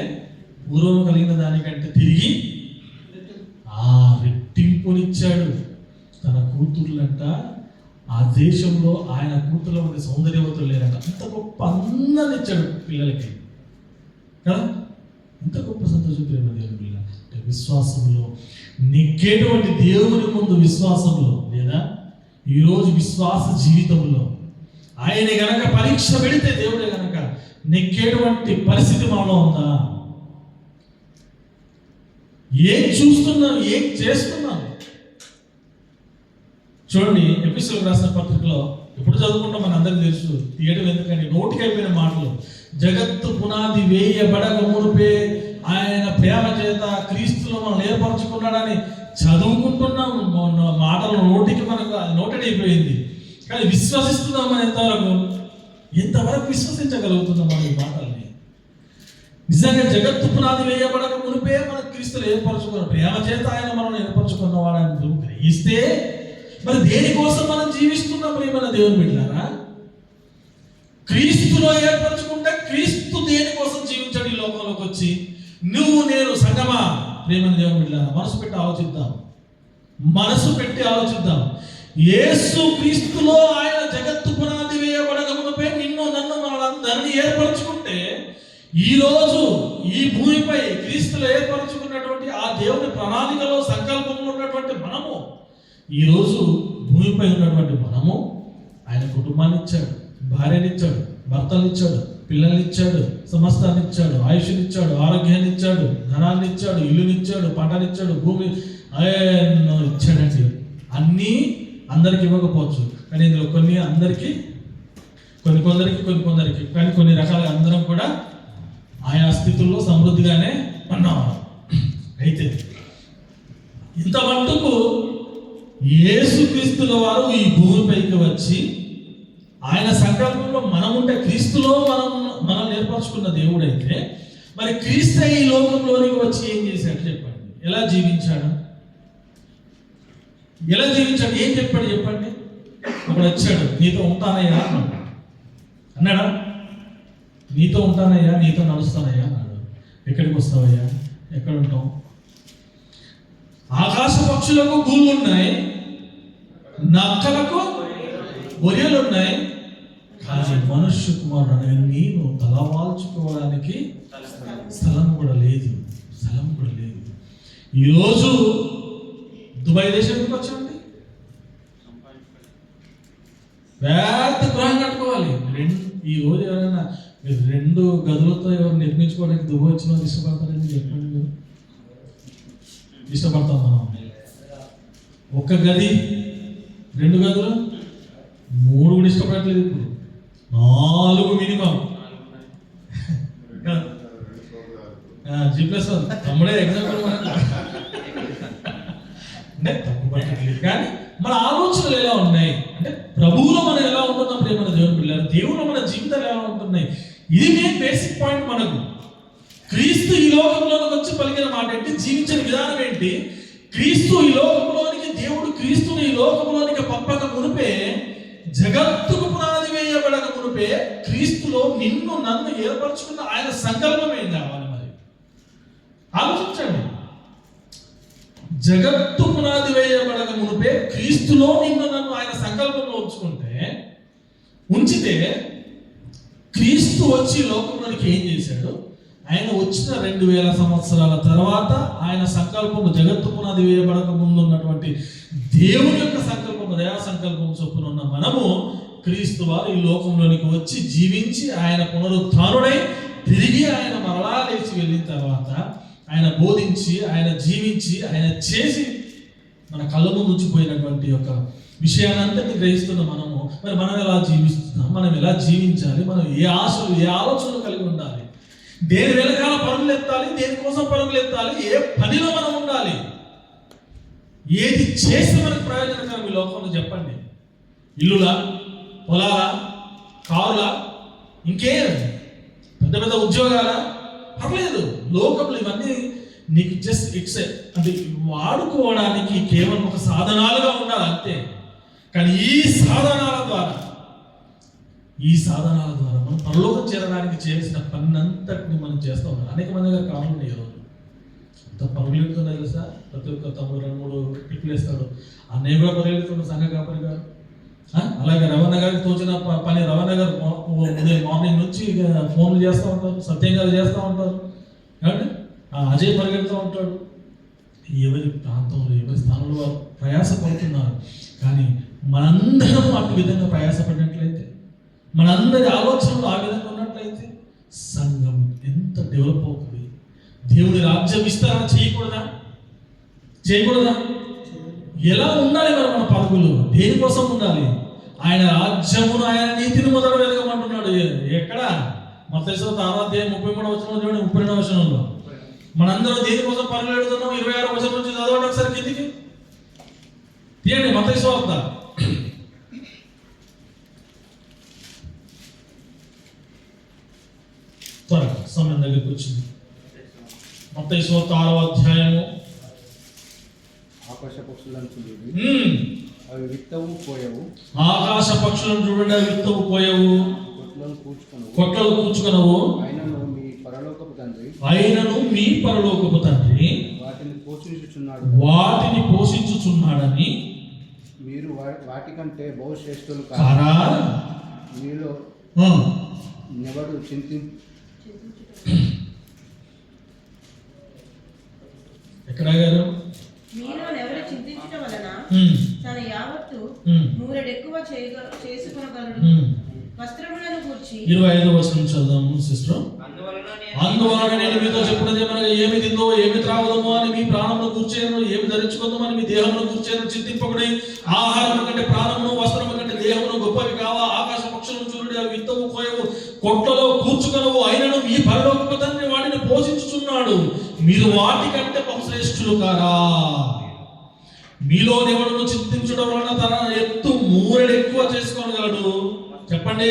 పూర్వం కలిగిన దానికంటే తిరిగి రెట్టింపునిచ్చాడు. తన కూతుర్లంట ఆ దేశంలో ఆయన కూతుర్ల మంది సౌందర్యవతులు లేరంట. అంత గొప్ప అందాన్ని ఇచ్చాడు పిల్లలకి కదా. ఇంత గొప్ప సంతోషం ప్రేమ దేవుని పిల్ల విశ్వాసంలో నెగ్గేటువంటి దేవుని ముందు విశ్వాసంలో లేదా ఈరోజు విశ్వాస జీవితంలో ఆయన గనక పరీక్ష పెడితే దేవుడే గనక నెగ్గేటువంటి పరిస్థితి మనలో ఉందా? ఏం చూస్తున్నాం, ఏం చేస్తున్నాం? చూడండి, ఎపిసోడ్ రాసిన పత్రికలో ఎప్పుడు చదువుకుంటాం మన అందరికీ తెలుసు, తీయడం ఎందుకంటే నోటికి అయిపోయిన మాటలు. జగత్తు పునాది వేయబడక మునుపే ఆయన ప్రేమ చేత క్రీస్తులో మనం ఏర్పరచుకున్నాడని చదువుకుంటున్నాం. మాటలు నోటికి మనకు నోటెడైపోయింది. కానీ విశ్వసిస్తున్నాం మనం ఎంతవరకు విశ్వసించగలుగుతున్నాం మనం ఈ మాటల్ని? నిజంగా జగత్తు పునాది వేయబడక మునిపే మన క్రీస్తులు ఏర్పరచుకున్నాం, ప్రేమ చేత ఆయన మనం ఏర్పరచుకున్నవాడని గ్రహిస్తే మరి దేనికోసం మనం జీవిస్తున్నాం ప్రియమైన దేవుని బిడ్డలారా? క్రీస్తులో ఏర్పరచుకుంటే క్రీస్తు దేనికోసం జీవించాడు ఈ లోకంలోకి వచ్చి? నువ్వు నేను సంగమా ప్రియమైన దేవుని బిడ్డలారా, మనసు పెట్టి ఆలోచిద్దాం. యేసు క్రీస్తులో ఆయన జగత్తు పునాది వేయబడక మునిపే నిన్ను నన్ను మనల్ని ఏర్పరచుకుంటే ఈరోజు ఈ భూమిపై క్రీస్తులో ఏర్పరచుకున్నటువంటి ఆ దేవుని ప్రణాళికలో సంకల్పంలో ఉన్నటువంటి మనము, ఈరోజు భూమిపై ఉన్నటువంటి మనము ఆయన కుటుంబాన్ని ఇచ్చాడు, భార్యనిచ్చాడు, భర్తనిచ్చాడు, పిల్లల్నిచ్చాడు, సమస్తాన్ని ఇచ్చాడు, ఆయుష్నిచ్చాడు, ఆరోగ్యాన్ని ఇచ్చాడు, ధనాన్ని ఇచ్చాడు, ఇల్లునిచ్చాడు, పంటనిచ్చాడు, భూమి ఇచ్చాడండి. అన్నీ అందరికి ఇవ్వకపోవచ్చు, కానీ ఇందులో కొన్ని అందరికీ, కొందరికి కానీ కొన్ని రకాలుగా అందరం కూడా ఆయా స్థితుల్లో సమృద్ధిగానే ఉన్నాం. అయితే ఇంత మట్టుకు యేసుక్రీస్తుల వారు ఈ భూమిపైకి వచ్చి ఆయన సంకల్పంలో మనం ఉంటే, క్రీస్తులో మనం ఏర్పరచుకున్న దేవుడైతే మరి క్రీస్తు ఈ లోకంలోనికి వచ్చి ఏం చేశాడు చెప్పండి? ఎలా జీవించాడు? ఏం చెప్పండి? ఒకడు వచ్చాడు, నీతో ఉంటానయ్యా అన్నాడా? నీతో ఉంటానయ్యా, నీతో నడుస్తానయ్యా అన్నాడు. ఎక్కడికి వస్తావయ్యా? ఎక్కడ ఉంటావు? ఆకాశ పక్షులకు గూళ్ళు ఉన్నాయి, నక్కలకు గొర్రెలు ఉన్నాయి, కానీ మనుష్య కుమారుడు నేను తలవాల్చుకోవడానికి స్థలం కూడా లేదు. ఈరోజు దుబాయ్ దేశానికి వచ్చండి, పెద్ద గృహం కట్టుకోవాలి. ఈ రోజు ఎవరైనా మీరు 2 గదులతో ఎవరు నిర్మించుకోవడానికి దుబాయ్ వచ్చిన వాళ్ళు ఇష్టపడతారని చెప్పండి. మీరు ఇష్టపడతాం మనం. 1 గది 2 గదులు 3 కూడా ఇష్టపడట్లేదు. ఇప్పుడు 4 మినిమం. G+1 తమ్ముడే ఎగ్జాంపుల్ అంటే తప్పు పట్టట్లేదు, కానీ మన ఆలోచనలు ఎలా ఉన్నాయి అంటే ప్రభువులో మనం ఎలా ఉంటున్నాం ప్రియమైన దేవుని పిల్లలు, దేవుడు మన జీవితాలు ఎలా ఉంటున్నాయి? ఇది మెయిన్ బేసిక్ పాయింట్. మనకు క్రీస్తు ఈ లోకంలోకి వచ్చి పలికిన మాట ఏంటి? జీవించిన విధానం ఏంటి? క్రీస్తు ఈ లోకంలోనికి, దేవుడు క్రీస్తుని ఈ లోకంలోనికి పంపక మునిపే, జగత్తుకు పునాది వేయబడక మునిపే క్రీస్తులో నిన్ను నన్ను ఏర్పరచుకున్న ఆయన సంకల్పం ఏం కావాలి? మరి ఆలోచించండి. జగత్తు పునాది వేయబడక మునిపే క్రీస్తులో నిన్ను నన్ను ఆయన సంకల్పంలో ఉంచితే క్రీస్తు వచ్చి లోకంలోనికి ఏం చేశాడు? ఆయన వచ్చిన 2000 సంవత్సరాల తర్వాత ఆయన సంకల్పము, జగత్తు పునాది వేయబడక ముందు ఉన్నటువంటి దేవుని యొక్క సంకల్పము, దయా సంకల్పం చొప్పున ఉన్న మనము క్రీస్తు వారు ఈ లోకంలోనికి వచ్చి జీవించి ఆయన పునరుత్థానుడై తిరిగి ఆయన మరలా లేచి వెళ్ళిన తర్వాత ఆయన బోధించి, ఆయన జీవించి, ఆయన చేసి మన కళ్ళ ముందు ఉంచిపోయినటువంటి యొక్క విషయాన్నంతటి గ్రహిస్తున్న మనము మరి మనం ఎలా జీవిస్తున్నాం? మనం ఎలా జీవించాలి? మనం ఏ ఆశలు, ఏ ఆలోచనలు కలిగి ఉండాలి? దేని వెనకాల పరుగులు ఎత్తాలి? దేనికోసం పరుగులు ఎత్తాలి? ఏ పనిలో మనం ఉండాలి? ఏది చేస్తే మనకు ప్రయోజనకరం ఈ లోకంలో చెప్పండి? ఇల్లులా, పొలాలా, కారులా, ఇంకేం పెద్ద పెద్ద ఉద్యోగాలా? పర్లేదు. లోకంలో ఇవన్నీ నీకు జస్ట్ ఇట్స్ అంటే వాడుకోవడానికి కేవలం ఒక సాధనాలుగా ఉండాలి అంతే. కానీ ఈ సాధనాల ద్వారా మనం పరలోకం చేరడానికి చేసిన పని అంతటిని మనం చేస్తూ ఉన్నాం. అనేక మంది గారు కావాలి ఈరోజు అంత పరుగులెడుతున్నాయి తెలుసా. ప్రతి ఒక్క తమ్ముడు 2-3 టిప్పులు వేస్తాడు. అన్నయ్య కూడా పరుగులెడుతున్నాడు సంఘ కాపరి గారు. అలాగే రవణ గారికి తోచిన పని రవణ గారు ఉదయం మార్నింగ్ నుంచి ఫోన్లు చేస్తూ ఉంటారు, సత్యం గారు చేస్తూ ఉంటారు, కాబట్టి అజయ్ పరిగెడుతూ ఉంటాడు. ఎవరి ప్రాంతంలో ఎవరి స్థానంలో వారు ప్రయాసపడుతున్నారు. కానీ మనందరం అటు విధంగా ప్రయాసపడినట్లయితే, మనందరి ఆలోచనలు ఆ విధంగా ఉన్నట్లయితే సంఘం ఎంత డెవలప్ అవుతుంది. దేవుడి రాజ్య విస్తరణ చేయకూడదా? ఎలా ఉండాలి మరి మన పరుగులు? దేనికోసం ఉండాలి? ఆయన రాజ్యమును ఆయన నీతిని మొదలు వెలగమంటున్నాడు. ఎక్కడ? మత్తయి 6:33 చూడండి, 32వ వచనంలో మనందరం దేనికోసం పరుగులు పెడుతున్నాం? 26వ వచనం నుంచి చదవండి ఒకసారి కిందికి తీయండి. మత్తయి సువార్త త్వరగా సమయం దగ్గరికి వచ్చింది. మత్తయి సువార్త 6వ అధ్యాయము. ఆకాశ పక్షులను చూడండి, అవి విత్తవు పోయవు. ఆకాశ పక్షులను చూడండి, అవి విత్తవు పోయవు, కొట్లను కూర్చుకొనవు. అయినను మీ పరలోకపు తండ్రి వాటిని పోషించుచున్నాడని మీరు వాటికంటే బహుశ్రేష్ఠులు కారా? మీలో ఎవడు ఎక్కడ గారు చింతించడం వలన తన యావత్తు నూరెడెక్కువ చేసుకొనగలడు. వస్త్రములను గూర్చి 25వ వచనం చదువుదాము సిస్టర్. అందువలన నేను మీతో చెప్పున్నది ఏమనగా, ఏమి తిందో ఏమి త్రాగుదమో అని మీ ప్రాణమును గూర్చేను, ఏమి ధరించుకుందామో అని మీ దేహమును గూర్చేను చింతింపకుడి. ఆహారము కంటే ప్రాణమును, వస్త్రము కంటే దేహమును గొప్పవి కావా? ఆకాశ పక్షులను చూడండి, అవి విత్తవు కోయవు, కొట్లలో కూర్చుకొనవు, అయినను మీ పరలోకపు తండ్రి వాటిని పోషించుచున్నాడు. మీరు వాటికంటే బహుశ్రేష్ఠులు కారా? మీలో దేవుడును చింతించడం వలన తన ఎత్తు మూరెడు ఎక్కువ చేసుకోగలడు. చెప్పండి.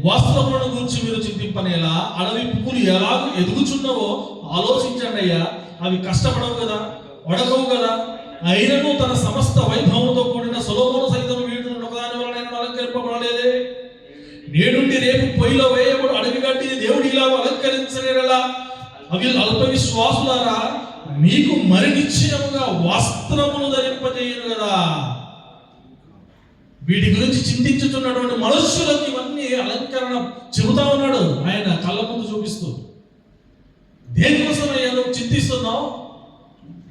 వస్త్రములను గురించి మీరు చింతింపనేలా? అడవి పువ్వులు ఎలా ఎదుగుచున్నావో ఆలోచించండి అయ్యా. అవి కష్టపడవు కదా, వడకవు కదా, అయినను తన సమస్త వైభవంతో కూడిన సొలొమోను సైతం వీటిని ఒకదాని వలన అలంకరింపబడలేదే. నేడుండి రేపు పొయ్యిలో వేయబడు అడవి గడ్డిని దేవుడు ఇలా అలంకరించలేలా? అవి అల్ప విశ్వాసులారా, మీకు మరి నిశ్చయముగా వస్త్రమును ధరింపజేయను కదా. వీటి గురించి చింతించుతున్నటువంటి మనుష్యులకు ఇవన్నీ అలంకరణ చెబుతా ఉన్నాడు ఆయన కళ్ళ ముందు చూపిస్తూ. దేనికోసమయ్యా నువ్వు చింతిస్తున్నావు?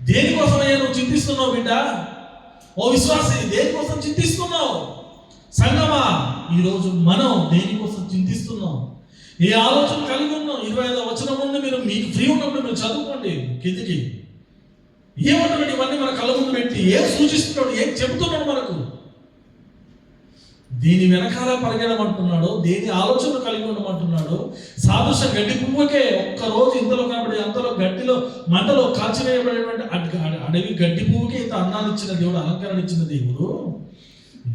దేనికోసమయ్యా నువ్వు చింతిస్తున్నావు బిడ్డ? ఓ విశ్వాసి, దేనికోసం చింతిస్తున్నావు? సంగమా, ఈరోజు మనం దేనికోసం చింతిస్తున్నాం? ఏ ఆలోచన కలిగి ఉన్నాం? 25వ వచనం నుండి మీరు మీకు ఫ్రీ ఉన్నప్పుడు మీరు చదువుకోండి కిందికి. ఏమంటున్నాడు? ఇవన్నీ మన కళ్ళ ముందు పెట్టి ఏం సూచిస్తున్నాడు, ఏం చెబుతున్నాడు మనకు? దీని వెనకాల పరిగెడమంటున్నాడు, దేని ఆలోచన కలిగి ఉండమంటున్నాడు. సాదృశ గడ్డి పువ్వుకే ఒక్కరోజు ఇంతలో కాబట్టి అంతలో గడ్డిలో మంటలో కాల్చివేయబడేటువంటి అడవి గడ్డి పువ్వుకే ఇంత అన్నాన్ని ఇచ్చిన దేవుడు, అలంకరణ ఇచ్చిన దేవుడు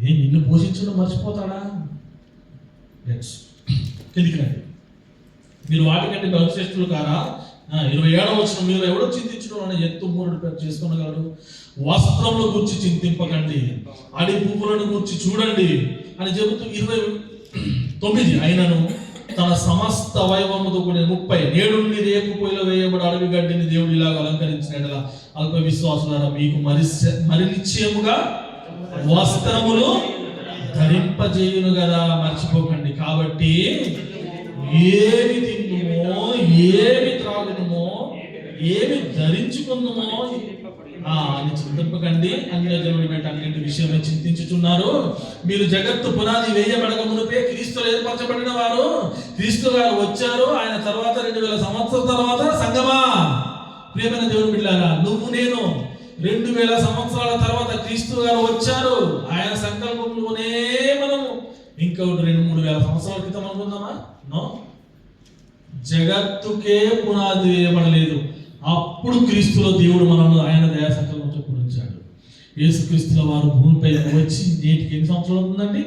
నిన్ను పోషించడం మర్చిపోతాడా? కిందికి రండి. మీరు వాటికంటే బహుశ్రేష్ఠులు కారా? 27వ వచనం, మీరు ఎవడో చింతించడం అనే ఎత్తు మూరెడు చేసుకోగలడు. వస్త్రముల గురించి చింతింపకండి, అడి పువ్వులను గురించి చూడండి అని చెబుతూ 29, అయినను తన సమస్త వైభవముతో కూడిన 30, నేడుండి రేపు పొయ్యిలో వేయబడి అడవి గడ్డిని దేవుడు ఇలాగ అలంకరించినట్లా అల్ప విశ్వాసులారా, మీకు మరి నిశ్చయముగా వస్త్రములు ధరింపజేయును కదా. మర్చిపోకండి. కాబట్టి ఏమి తిందుమో, ఏమి త్రాగుదమో, ఏమి ధరించుకుందామో అని చింతింపకండి. అన్యజనులు అన్నింటి విషయమే చింతించుచున్నారు. మీరు జగత్తు పునాది వేయబడక మునిపే క్రీస్తులో ఏర్పరచబడిన వారు. క్రీస్తు గారు వచ్చారు. ఆయన తర్వాత 2000 సంవత్సరాల తర్వాత సంగమా, ప్రియమైన దేవుని బిడ్డలారా, నువ్వు నేను 2000 సంవత్సరాల తర్వాత క్రీస్తు గారు వచ్చారు. ఆయన సంకల్పంలోనే మనము ఇంకా 2-3 వేల సంవత్సరాల క్రితం అనుకుందామా? నో, జగత్తుకే పునాది వేయబడలేదు. అప్పుడు క్రీస్తులో దేవుడు మనల్ని ఆయన దయా సంకల్పంతో పూరించాడు. యేసు క్రీస్తుల వారు భూమిపై వచ్చి నేటికి ఎన్ని సంవత్సరాలు అవుతుందండి?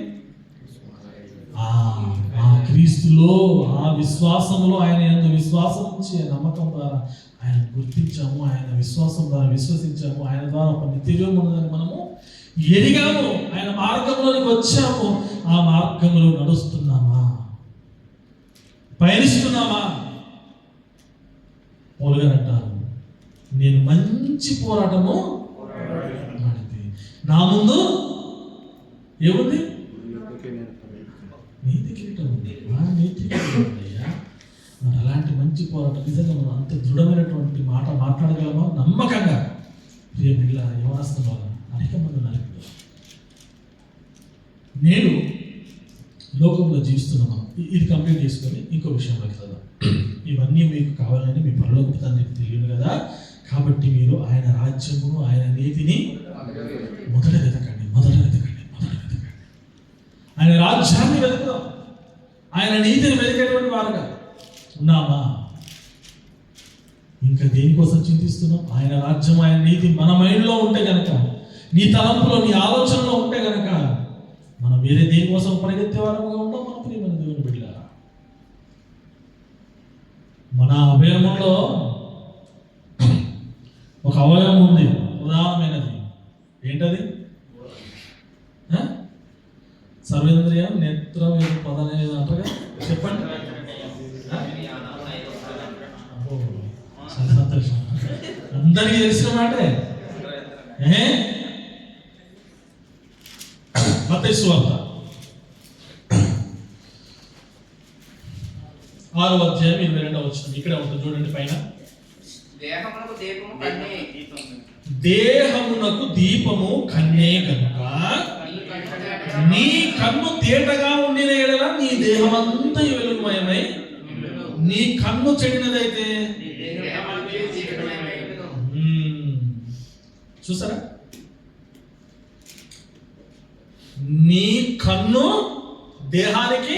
ఆ క్రీస్తులో, ఆ విశ్వాసంలో, ఆయన యందు విశ్వాసం నుంచి నమ్మకం ద్వారా ఆయన గుర్తించాము, ఆయన విశ్వాసం ద్వారా విశ్వసించాము, ఆయన ద్వారా ఒక నిత్యజీవం ఉన్నదని మనము ఎరిగాము, ఆయన మార్గంలోనికి వచ్చాము. ఆ మార్గంలో నడుస్తున్నామా, పయనిస్తున్నామా? పౌలు గారు అంటారు, నేను మంచి పోరాటము నడిపి, నా ముందు ఏముంది? నీతి కిరీటం ఉంది. నీతి కిరీటం ఉందయ్యా. మరి అలాంటి మంచి పోరాటం నిజంగా మనం అంత దృఢమైనటువంటి మాట మాట్లాడగలమా? నమ్మకంగా ప్రియ బిడ్డ యవనస్తుల వల్ల అనేక మంది ఉన్నారు. నేను లోకంలో జీవిస్తున్నాను. ఇది కంప్లీట్ చేసుకొని ఇంకో విషయంలోకి వెళ్దాం. ఇవన్నీ మీకు కావాలని మీ పరలోక తండ్రికి తెలియదు కదా. కాబట్టి మీరు ఆయన రాజ్యమును, ఆయన నీతిని మొదట వెతకండి, మొదట వెతకండి, మొదట వెతకండి. ఆయన రాజ్యాన్ని వెతుకుదాం. ఆయన నీతిని వెతికేటువంటి వారుగా ఉన్నామా? ఇంకా దేనికోసం చింతిస్తున్నాం? ఆయన రాజ్యం, ఆయన నీతి మన మైండ్లో ఉంటే గనక, నీ తలంపులో, నీ ఆలోచనలో ఉంటే గనక మనం వేరే దేనికోసం పరిగెత్తే వారముగా ఉంటాం. మన ప్రియమైన దేవుని బిడ్డలారా, మన అవయవంలో ఒక అవయవం ఉంది, ప్రధానమైనది. ఏంటది? సర్వేంద్రియం, నేత్రం, ప్రధాన అంటారుగా, చెప్పండి. చాలా సంతోషం, అందరికీ తెలిసిన మాటే. మత్తయి సువార్త 6వ అధ్యాయం 22వ వచనం ఇక్కడే ఉంటుంది, చూడండి పైన. దేహమునకు దీపము కన్నే కనుక నీ కన్ను తేటగా ఉండిన ఎడల నీ దేహమంతా వెలుగుమయమై, నీ కన్ను చెడినదైతే చూసారా, నీ కన్ను దేహానికి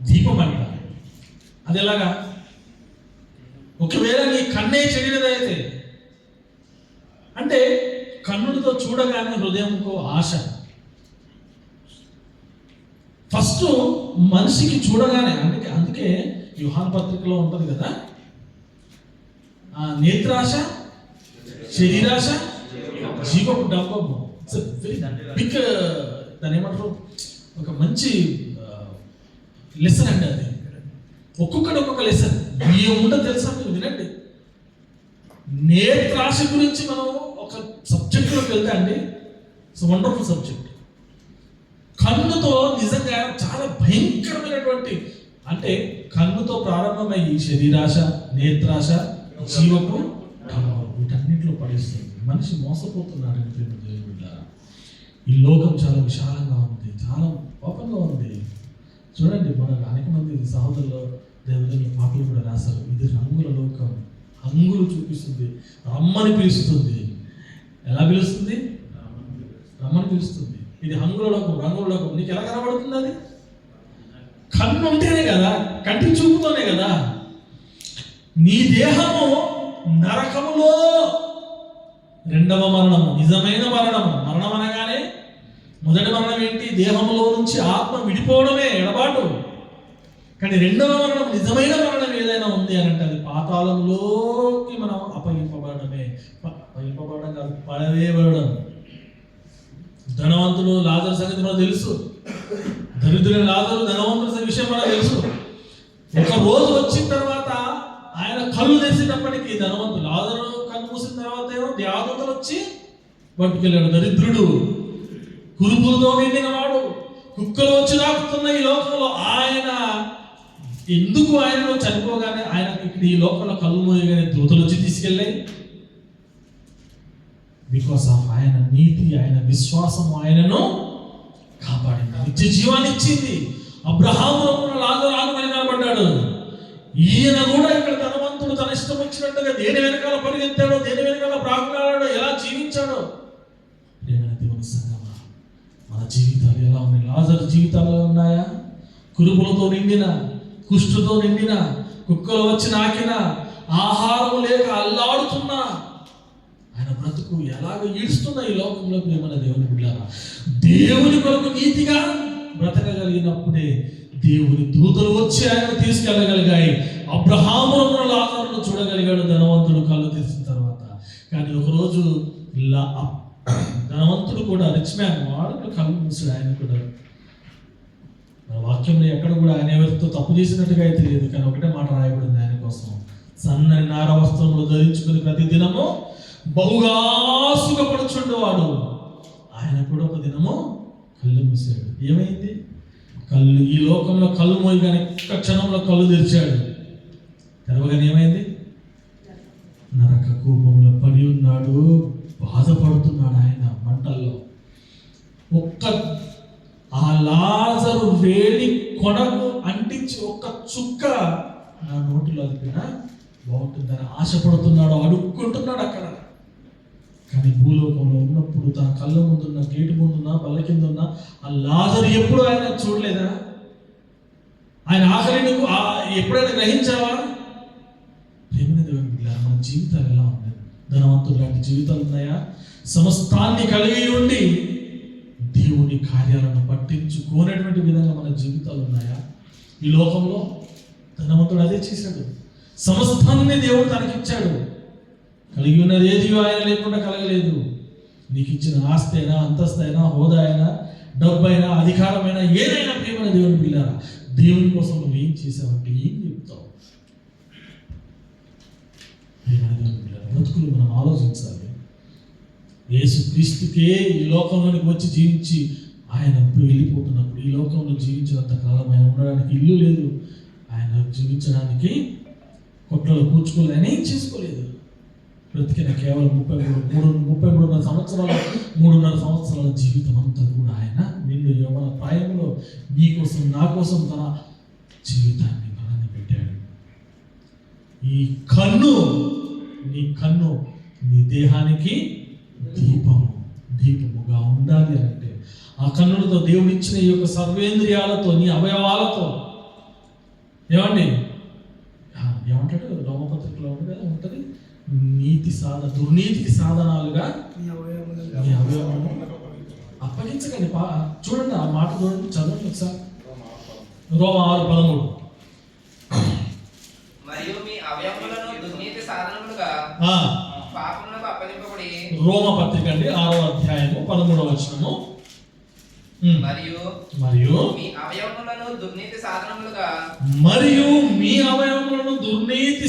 దీపం అంట. అది ఎలాగా? ఒకవేళ నీ కన్నే చెడినదైతే, అంటే కన్నులతో చూడగానే హృదయంకు ఆశ. ఫస్ట్ మనిషికి చూడగానే, అందుకే యోహాను పత్రికలో ఉంటుంది కదా, నేత్రాశ, శరీరాశ, జీవపు డబ్బము. బిగ్, దాని ఏమంటారు, ఒక మంచి లెసన్ అండి అది. ఒక్కొక్కటి ఒక్కొక్క లెసన్. ఏముంటో తెలుసా మీరు వినండి. నేత్రాశ గురించి మనం ఒక సబ్జెక్టులోకి వెళ్తా అండి, ఇట్స్ వండర్ఫుల్ సబ్జెక్ట్. కన్నుతో నిజంగా చాలా భయంకరమైనటువంటి, అంటే కన్నుతో ప్రారంభమయ్యి శరీరాశ, నేత్రాశ, జీవపు డబ్బము, వీటన్నింటిలో పడేస్తుంది. మనిషి మోసపోతున్నాడు. ఈ లోకం చాలా విశాలంగా ఉంది, చాలా ఓపెన్గా ఉంది. చూడండి, మన అనేక మంది సహోదరులు దేవుని పాటలు కూడా రాశారు. ఇది రంగుల లోకం, హంగులు చూపిస్తుంది, రమ్మని పిలుస్తుంది. ఎలా పిలుస్తుంది? రమ్మని పిలుస్తుంది. ఇది హంగుల లోకం, రంగుల లోకం. నీకు ఎలా కనబడుతుంది? అది కన్ను ఉంటేనే కదా, కంటి చూపుతోనే కదా. నీ దేహము నరకములో రెండవ మరణము, నిజమైన మరణము. మరణం అనగానే మొదటి మరణం ఏంటి? దేహంలో నుంచి ఆత్మ విడిపోవడమే, ఎడబాటు. కానీ రెండవ మరణం, నిజమైన మరణం ఏదైనా ఉంది అని అంటే అది పాతాళంలోకి మనం అప్పగింపబడమే. అప్పగింపబడడం కాదు, పడవేయబడడం. ధనవంతుడు లాజరు సంగతి మనకు తెలుసు, దరిద్రుని లాజరు ధనవంతుల విషయం మనకు తెలుసు. ఒక రోజు వచ్చిన తర్వాత ఆయన కళ్ళు తెరిచేటప్పటికి ధనవంతుడు, లాజరు కన్ను మూసిన తర్వాత ఏమో దేవతలు వచ్చి పట్టుకెళ్ళాడు. దరిద్రుడు, కురుపులతో నిండిన వాడు, కుక్కలు వచ్చి దాక్కుతున్న ఈ లోకంలో ఆయన ఎందుకు ఆయనలో చనిపోగానే ఆయన ఇక్కడ ఈ లోకంలో కళ్ళు మూయగానే దూతలు వచ్చి తీసుకెళ్ళాయి. బికాస్ ఆఫ్ ఆయన నీతి, ఆయన విశ్వాసం ఆయనను కాపాడింది, నిత్య జీవాన్ని ఇచ్చింది. అబ్రహాము రాగుమని కనబడ్డాడు. ఈయన కూడా ఇక్కడ ధనవంతుడు తన ఇష్టం వచ్చినట్టుగా దేని వెనకాల పరిగెత్తాడో, దేని వెనకాల ప్రాకులాడాడో, ఎలా జీవించాడో. ప్రియమైన దేవుని సంగమా, మన జీవితాలు ఎలా ఉన్నాయి? లాజరు జీవితాలు ఉన్నాయా? కురుపులతో నిండిన, కుష్ఠుతో నిండిన, కుక్కలు వచ్చి నాకిన, ఆహారం లేక అల్లాడుతున్నా ఆయన బ్రతుకు ఎలాగ ఈడుస్తున్నా ఈ లోకంలో. ప్రియమైన దేవుని బిడ్డలారా, దేవుని కొరకు నీతిగా బ్రతకగలిగినప్పుడే దేవుని దూతలు వచ్చి ఆయన తీసుకెళ్ళగలిగాయి. అబ్రహామును లాజరును చూడగలిగాడు ధనవంతుడు కళ్ళు తెరిచిన తర్వాత. కానీ ఒకరోజు ధనవంతుడు కూడా రిచ్ మ్యాన్ వాడు కళ్ళు మూసాడు. ఆయన కూడా మన వాక్యంలో ఎక్కడ కూడా ఆయన ఎవరితో తప్పు చేసినట్టుగా అయితే లేదు. కానీ ఒకటే మాట రాయబడింది ఆయన కోసం, సన్నని నార వస్త్రములు ధరించుకుని ప్రతి దినము బహుగా సుఖపడుచుండేవాడు. ఆయన కూడా ఒక దినము కళ్ళు మూసాడు. ఏమైంది? కళ్ళు ఈ లోకంలో కళ్ళు మోయగానే ఒక్క క్షణంలో కళ్ళు తెరిచాడు. తెరవగానే ఏమైంది? నరక కూపంలో పడి ఉన్నాడు, బాధపడుతున్నాడు ఆయన మంటల్లో. ఒక్క ఆ లాజరు వేడి కొనకు అంటించి ఒక్క చుక్క నా నోటిలో అదిపినా బాగుంటుందని ఆశపడుతున్నాడు, అడుక్కుంటున్నాడు అక్కడ. కానీ భూలోకంలో ఉన్నప్పుడు తన కళ్ళ ముందున్న గేటు ముందున్న బల్ల కింద ఉన్న ఆ లాజరు ఎప్పుడు ఆయన చూడలేదా? ఆయన ఆఖరి నువ్వు ఎప్పుడైనా గ్రహించావా? ప్రేమని దేవుని బిడ్డలారా, మన జీవితాలు ఎలా ఉన్నాయి? ధనవంతులు లాంటి జీవితాలు ఉన్నాయా? సమస్తాన్ని కలిగి ఉండి దేవుని కార్యాలను పట్టించుకోనేటువంటి విధంగా మన జీవితాలు ఉన్నాయా? ఈ లోకంలో ధనవంతుడు అదే చేశాడు. సమస్తాన్ని దేవుడు తనకిచ్చాడు. కలిగి ఉన్నది ఏది ఆయన లేకుండా కలగలేదు. నీకు ఇచ్చిన ఆస్తి అయినా, అంతస్తు అయినా, హోదా అయినా, డబ్బు అయినా, అధికారమైనా, ఏదైనా ప్రియమైన దేవుని బిడ్డలారా, దేవుని కోసం నువ్వు ఏం చేసావంటే ఏం చెప్తావు? ప్రియమైన దేవుని బిడ్డలారా, బ్రతుకులు మనం ఆలోచించాలి. యేసు క్రీస్తుకే ఈ లోకంలోనికి వచ్చి జీవించి ఆయన వెళ్ళిపోతున్నప్పుడు, ఈ లోకంలో జీవించినంత కాలం ఆయన ఉండడానికి ఇల్లు లేదు, ఆయన జీవించడానికి కొట్లలో కూర్చుకోలేదు, ఆయన ఏం చేసుకోలేదు. బ్రతికిన కేవలం 33 సంవత్సరాల జీవితం అంతా కూడా ఆయన నిన్ను యవ్వన ప్రాయంలో నీ కోసం నా కోసం తన జీవితాన్ని మనని పెట్టాడు. ఈ నీ కన్ను నీ దేహానికి దీపముగా ఉండాలి అంటే ఆ కన్నులతో దేవుడు ఇచ్చిన ఈ యొక్క సర్వేంద్రియాలతో, నీ అవయవాలతో ఏమంటాడు రోమపత్రికలో ఉంటుంది, దుర్నీతికి సాధనాలుగా మీ అవయవము అప్పగించకండి. చూడండి ఆ మాట చూడండి, చదవండి ఒకసారి. రోమ 6:13. మరియు మీ అవయవములను దుర్నీతి సాధనములుగా పాపములకు అప్పగింపబడి. రోమ పత్రిక అండి 6వ అధ్యాయము 13వ వచనము. మరియు మీ అవయవములను దుర్నీతి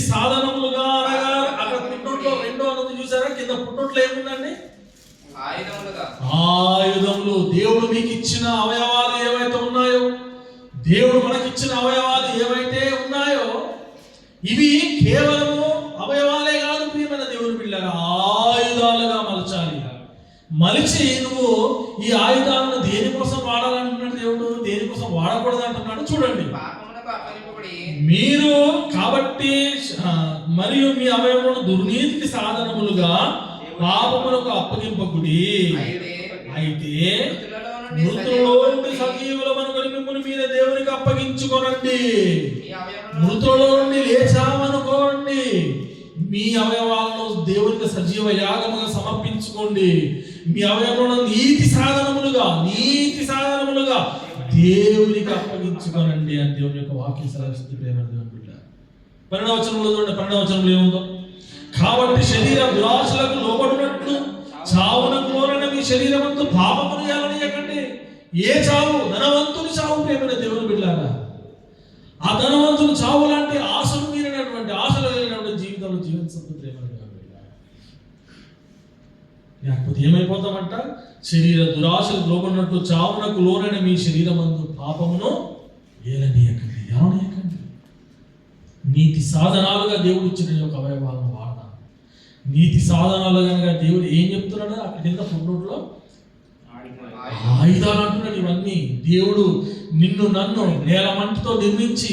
సాధనములుగా అనగా అక్కడ పుట్టుట్లో రెండో అన్నది చూసారా? కింద పుట్టుట్లో ఏముందండి? ఆయుధములు. దేవుడు మీకు ఇచ్చిన అవయవాలు ఏవైతే ఉన్నాయో, దేవుడు మనకిచ్చిన అవయవాలు ఏవైతే ఉన్నాయో, ఇవి కేవలము అవయవాలే కాదు ప్రియమైన దేవుని బిడ్డలారా, ఆయుధాలుగా మలిచి నువ్వు ఈ ఆయుధాలను దేనికోసం వాడాలంటున్నాడు దేవుడు, దేనికోసం వాడకూడదు అంటున్నాడు. చూడండి, మీరు కాబట్టి మరియు మీ అవయవములను దుర్నీతికి సాధనములుగా పాపములకు అప్పగింపకుడి. అయితే మృతులలో నుండి సజీవులమను మిమ్మల్ని మీద దేవునికి అప్పగించుకోనండి. మృతులలో నుండి లేచామనుకోండి, మీ అవయవాలను దేవునికి సజీవ యాగముగా సమర్పించుకోండి. మీ అవయవాలను నీతి సాధనములుగా దేవునికి అప్పగించుకోనండి అని దేవుని యొక్క వాక్యం సెలవిస్తుంది. ప్రేమ దేవుని బిడ్డ 12వ వచనంలో చూడండి, 12వ వచనంలో ఏముందో? కాబట్టి శరీర దురాశలకు లోబడినట్లు చావునకు లోనైన మీ శరీరమందు పాపమును ఏలనీయకండి. ఏ చావు? ధనవంతుని చావు. ప్రేమైన దేవుని బిడ్డలారా, ఆ ధనవంతుని చావు లాంటి ఆశలు మీరినటువంటి, ఆశలు లేనటువంటి జీవితంలో జీవించదు ప్రేమైన దేవుని బిడ్డలారా. లేకపోతే ఏమైపోతామంట? శరీర దురాశలు లోబడినట్లు చావునకు లోనైన మీ శరీరమందు పాపమును ఏలనీయకండి. నీతి సాధనాలుగా దేవుడు ఇచ్చిన యొక్క అవయవాలను వాడతాం. నీతి సాధనాలు కనుక దేవుడు ఏం చెప్తున్నాడు అక్కడ కింద ఫుట్నోట్లో? ఆయుధాలు అంటున్నాడు. ఇవన్నీ దేవుడు నిన్ను నన్ను నేల మంటితో నిర్మించి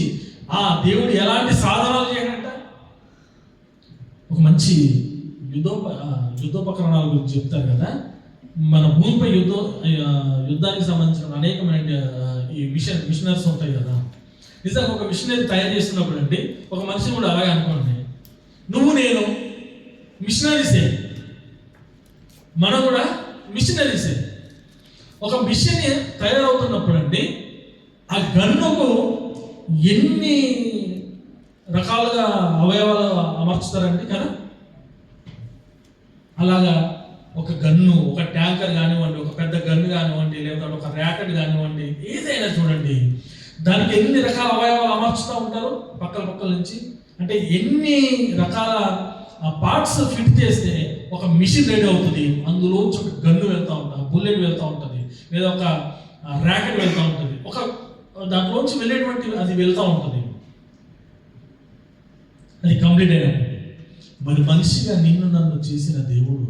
ఆ దేవుడు ఎలాంటి సాధనాలు చేయడంట? ఒక మంచి యుద్ధోపకరణాల గురించి చెప్తారు కదా. మన భూమిపై యుద్ధానికి సంబంధించిన అనేకమైన ఈ మిషనరీస్ ఉంటాయి కదా. నిజంగా ఒక మిషనరీ తయారు చేస్తున్నప్పుడు అండి, ఒక మనిషిని కూడా అలాగే అనుకోండి, నువ్వు నేను మిషనరీసే, మనం కూడా మిషనరీసే. ఒక మిషన్ తయారవుతున్నప్పుడు అండి ఆ గన్నుకు ఎన్ని రకాలుగా అవయవాలు అమర్చుతారండి కదా. అలాగా ఒక గన్ను, ఒక ట్యాంకర్ కానివ్వండి, ఒక పెద్ద గన్ను కానివ్వండి, లేదా ఒక ర్యాకెట్ కానివ్వండి, ఏదైనా చూడండి, దానికి ఎన్ని రకాల అవయవాలు అమర్చుతూ ఉంటారు పక్కల నుంచి. అంటే ఎన్ని రకాల పార్ట్స్ ఫిట్ చేస్తే ఒక మిషన్ రెడీ అవుతుంది. అందులోంచి ఒక గన్ను వెళ్తూ ఉంటుంది, బుల్లెట్ వెళ్తూ ఉంటుంది, లేదా ఒక ర్యాకెట్ వెళ్తూ ఉంటుంది, ఒక దాంట్లోంచి వెళ్ళేటువంటి అది వెళ్తూ ఉంటుంది. అది కంప్లీట్ అయినప్పుడు మరి మనిషిగా నిన్ను నన్ను చేసిన దేవుడు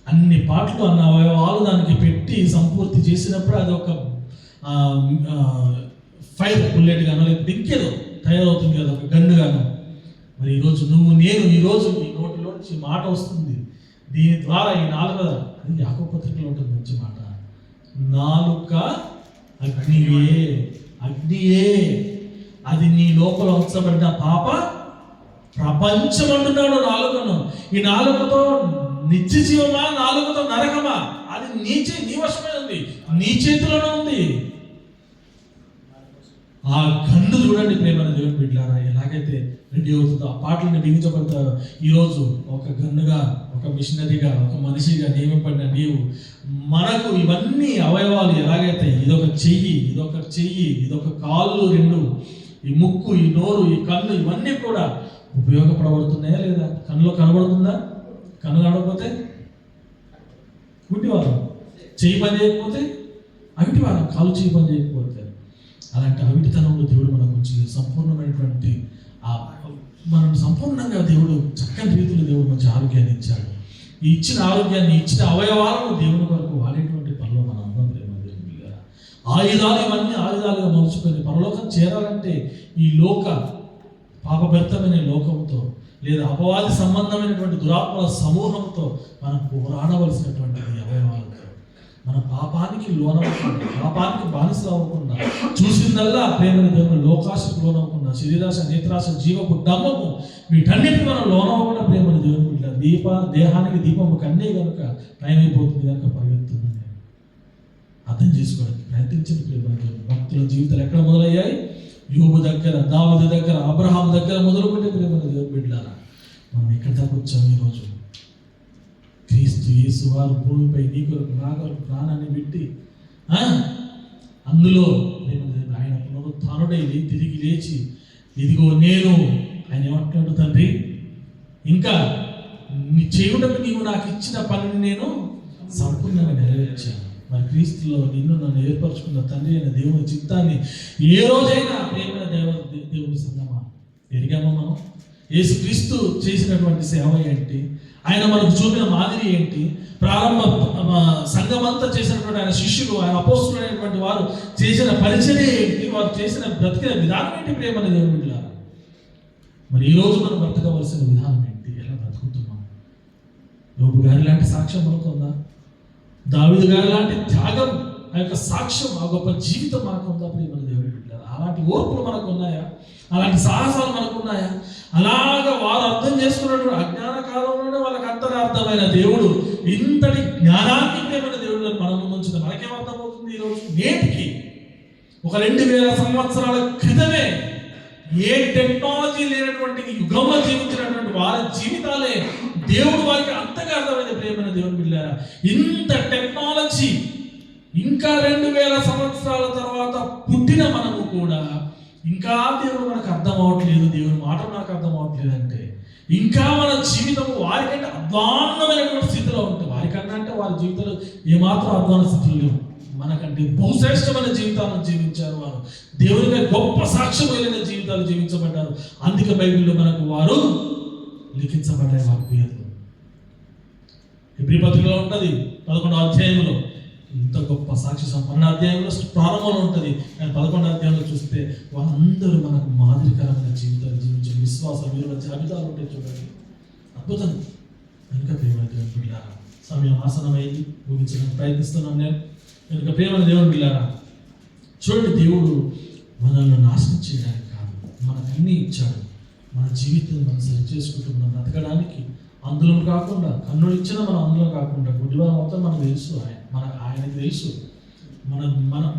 అన్ని పాటలు, అన్న అవయవాలు దానికి పెట్టి సంపూర్తి చేసినప్పుడు అది ఒక ఫైర్ బుల్లెట్ గానో లేకపోతే ఇంకేదో తయారవుతుంది కదా, ఒక గన్ను గాను. మరి ఈరోజు నేను ఈరోజు ఈ నోటిలోంచి మాట వస్తుంది, దీని ద్వారా ఈ నాలుక, అది యాకోబు పత్రికలో ఉంటుంది మంచి మాట, నాలుక అగ్నియే అది నీ లోపల ఉంచబడిన పాప ప్రపంచం అంటున్నాడు నాలుకను. ఈ నాలుకతో నిత్య జీవమా, నాలుకతో నరకమా, అది నీ వశమే ఉంది, నీ చేతిలోనే ఉంది. ఆ గన్ను చూడండి ప్రేమ దేవుని బిడ్డలారా, ఎలాగైతే రెడీ అవుతుందో ఆ పాటలను బిగించబడతారు. ఈరోజు ఒక గన్నుగా, ఒక మిషనరీగా, ఒక మనిషిగా నియమపడిన నీవు మనకు ఇవన్నీ అవయవాలు ఎలాగైతే ఇదొక చెయ్యి, ఇదొక కాళ్ళు రెండు, ఈ ముక్కు, ఈ నోరు, ఈ కన్ను, ఇవన్నీ కూడా ఉపయోగపడబడుతున్నాయా లేదా? కన్నులో కనబడుతుందా? కన్ను కనబడిపోతే గుడ్డివారం, చెయ్యి పని చేయకపోతే అవిటివారం, కాలు చెయ్యి పని చేయకపోతే. అలాంటి అవిటితనంలో దేవుడు మనకు వచ్చి సంపూర్ణమైనటువంటి మనం సంపూర్ణంగా దేవుడు చక్కని రీతిలో దేవుడు మంచి ఆరోగ్యాన్ని ఇచ్చాడు. ఈ ఇచ్చిన ఆరోగ్యాన్ని, ఇచ్చిన అవయవాలను దేవుని కొరకు వాడేటువంటి పనిలో మనం అందరం ప్రేమ దేవుని గారు ఆయుధాలు, ఇవన్నీ ఆయుధాలుగా మలుచుకొని పరలోకం చేరాలంటే ఈ పాపభరితమైన లోకంతో లేదా అపవాది సంబంధమైనటువంటి దురాత్మల సమూహంతో మనం పోరాడవలసినటువంటి అవయవాలతో మన పాపానికి లోనవ్వకుండా, పాపానికి బానిసలు అవ్వకుండా, చూసిందల్లా ప్రేమని దేవుని లోకాశకు లోనవ్వకుండా, శరీరాశ, నేత్రాశ, జీవపు డమ్మము, వీటన్నిటిని మనం లోనవ్వకుండా ప్రేమని దేవుని బిడ్డ దేహానికి దీపము కన్నే కనుక టైం అయిపోతుంది కనుక పరిగెత్తుందని అర్థం చేసుకోవడానికి ప్రయత్నించిన ప్రేమని దేవుని భక్తుల జీవితాలు ఎక్కడ మొదలయ్యాయి? యోబు దగ్గర, దావీదు దగ్గర, అబ్రహాం దగ్గర మొదలుపెట్టే ప్రేమని దేవుని బిడ్డలారా మనం ఎక్కడ దాకా వచ్చాము ఈరోజు? క్రీస్తు యేసు వారు భూమిపై నీ కొరకు, నా కొరకు ప్రాణాన్ని పెట్టి అందులో ఆయన పునరుత్థానుడై తిరిగి లేచి, ఇదిగో నేను, ఆయన ఏమంటున్నాడు, తండ్రి ఇంకా చేయుటకు నీవు నాకు ఇచ్చిన పనిని నేను సంపూర్ణంగా నెరవేర్చాను. మరి క్రీస్తులో నిన్ను నన్ను ఏర్పరచుకున్న తండ్రి అయిన దేవుని చిత్తాన్ని ఏ రోజైనా ప్రేమైన దేవుని సంగమా ఎరిగామా? మనం యేసుక్రీస్తు చేసినటువంటి సేవ ఏంటి, ఆయన మనకు చూపిన మాదిరి ఏంటి, ప్రారంభ సంఘమంతా చేసినటువంటి ఆయన శిష్యులు, ఆయన అపోస్తులైనటువంటి వారు చేసిన పరిచర్య ఏంటి, వారు చేసిన బ్రతికిన విధానం ఏంటి ప్రేమని దేవుని బిడ్డలారా? మరి ఈరోజు మనం బ్రతకవలసిన విధానం ఏంటి, ఎలా బ్రతుకుతున్నాం? యోబు గారి లాంటి సాక్ష్యం మనకుందా? దావీదు గారి లాంటి త్యాగం, ఆ యొక్క సాక్ష్యం, ఆ గొప్ప జీవితం మనకుందా ప్రేమని దేవుని బిడ్డలారా? అలాంటి ఓర్పులు మనకు ఉన్నాయా? అలాంటి సాహసాలు మనకున్నాయా? అలాగా వారు అర్థం చేసుకున్నటువంటి అజ్ఞాన కాలంలోనే వాళ్ళకి అంతరార్థమైన దేవుడు ఇంతటి జ్ఞానాన్ని ప్రేమైన దేవుడు మన ముందు ఉంచింది. మనకేమర్థమవుతుంది ఈరోజు? నేటికి ఒక 2000 సంవత్సరాల క్రితమే ఏ టెక్నాలజీ లేనటువంటి యుగంలో జీవించినటువంటి వారి జీవితాలే దేవుడు వారికి అంతగా అర్థమైన ప్రేమైన దేవుని బిడ్డలారా, ఇంత టెక్నాలజీ ఇంకా 2000 సంవత్సరాల తర్వాత పుట్టిన మనము కూడా ఇంకా దేవుడు మనకు అర్థం అవ్వట్లేదు, దేవుని మాట మనకు అర్థం అవ్వట్లేదు అంటే ఇంకా మన జీవితం వారికంటే అధ్వాన్నమైనటువంటి స్థితిలో ఉంటుంది. వారికన్నా అంటే వారి జీవితాలు ఏమాత్రం అధ్వాన స్థితిలో లేవు, మనకంటే బహుశ్రేష్టమైన జీవితాలను జీవించారు వారు. దేవునిగా గొప్ప సాక్ష్యం కలిగిన జీవితాలు జీవించబడ్డారు. అందుకే బైబిల్లో మనకు వారు లిఖించబడ్డాయి వారి పేర్లు. హెబ్రీ పత్రికలో ఉంటుంది 11వ అధ్యాయంలో ఇంత గొప్ప సాక్షి సంపన్న అధ్యాయంలో ప్రారంభంలో ఉంటుంది. కానీ 11వ అధ్యాయంలో చూస్తే వాళ్ళందరూ మనకు మాదిరికరమైన జీవితాలు జీవించిన విశ్వాస విలువ జాబితాలు ఉంటాయి. చూడండి, అద్భుతం. కనుక ప్రేమ దేవుని బిడ్డలారా, సమయం ఆసనమైంది, ముగించడానికి ప్రయత్నిస్తున్నాను నేను. కనుక ప్రేమ దేవుని బిడ్డలారా, చూడండి, దేవుడు మనల్ని నాశనం చేయడానికి కాదు, మనకు అన్నీ ఇచ్చాడు. మన జీవితం మనం సరి చేసుకుంటూ మనం బ్రతకడానికి అందులో కాకుండా, కన్నులు ఇచ్చినా మనం అందులో కాకుండా, గుడ్డివారం మొత్తం మనకు తెలుసు, ఆయనకు తెలుసు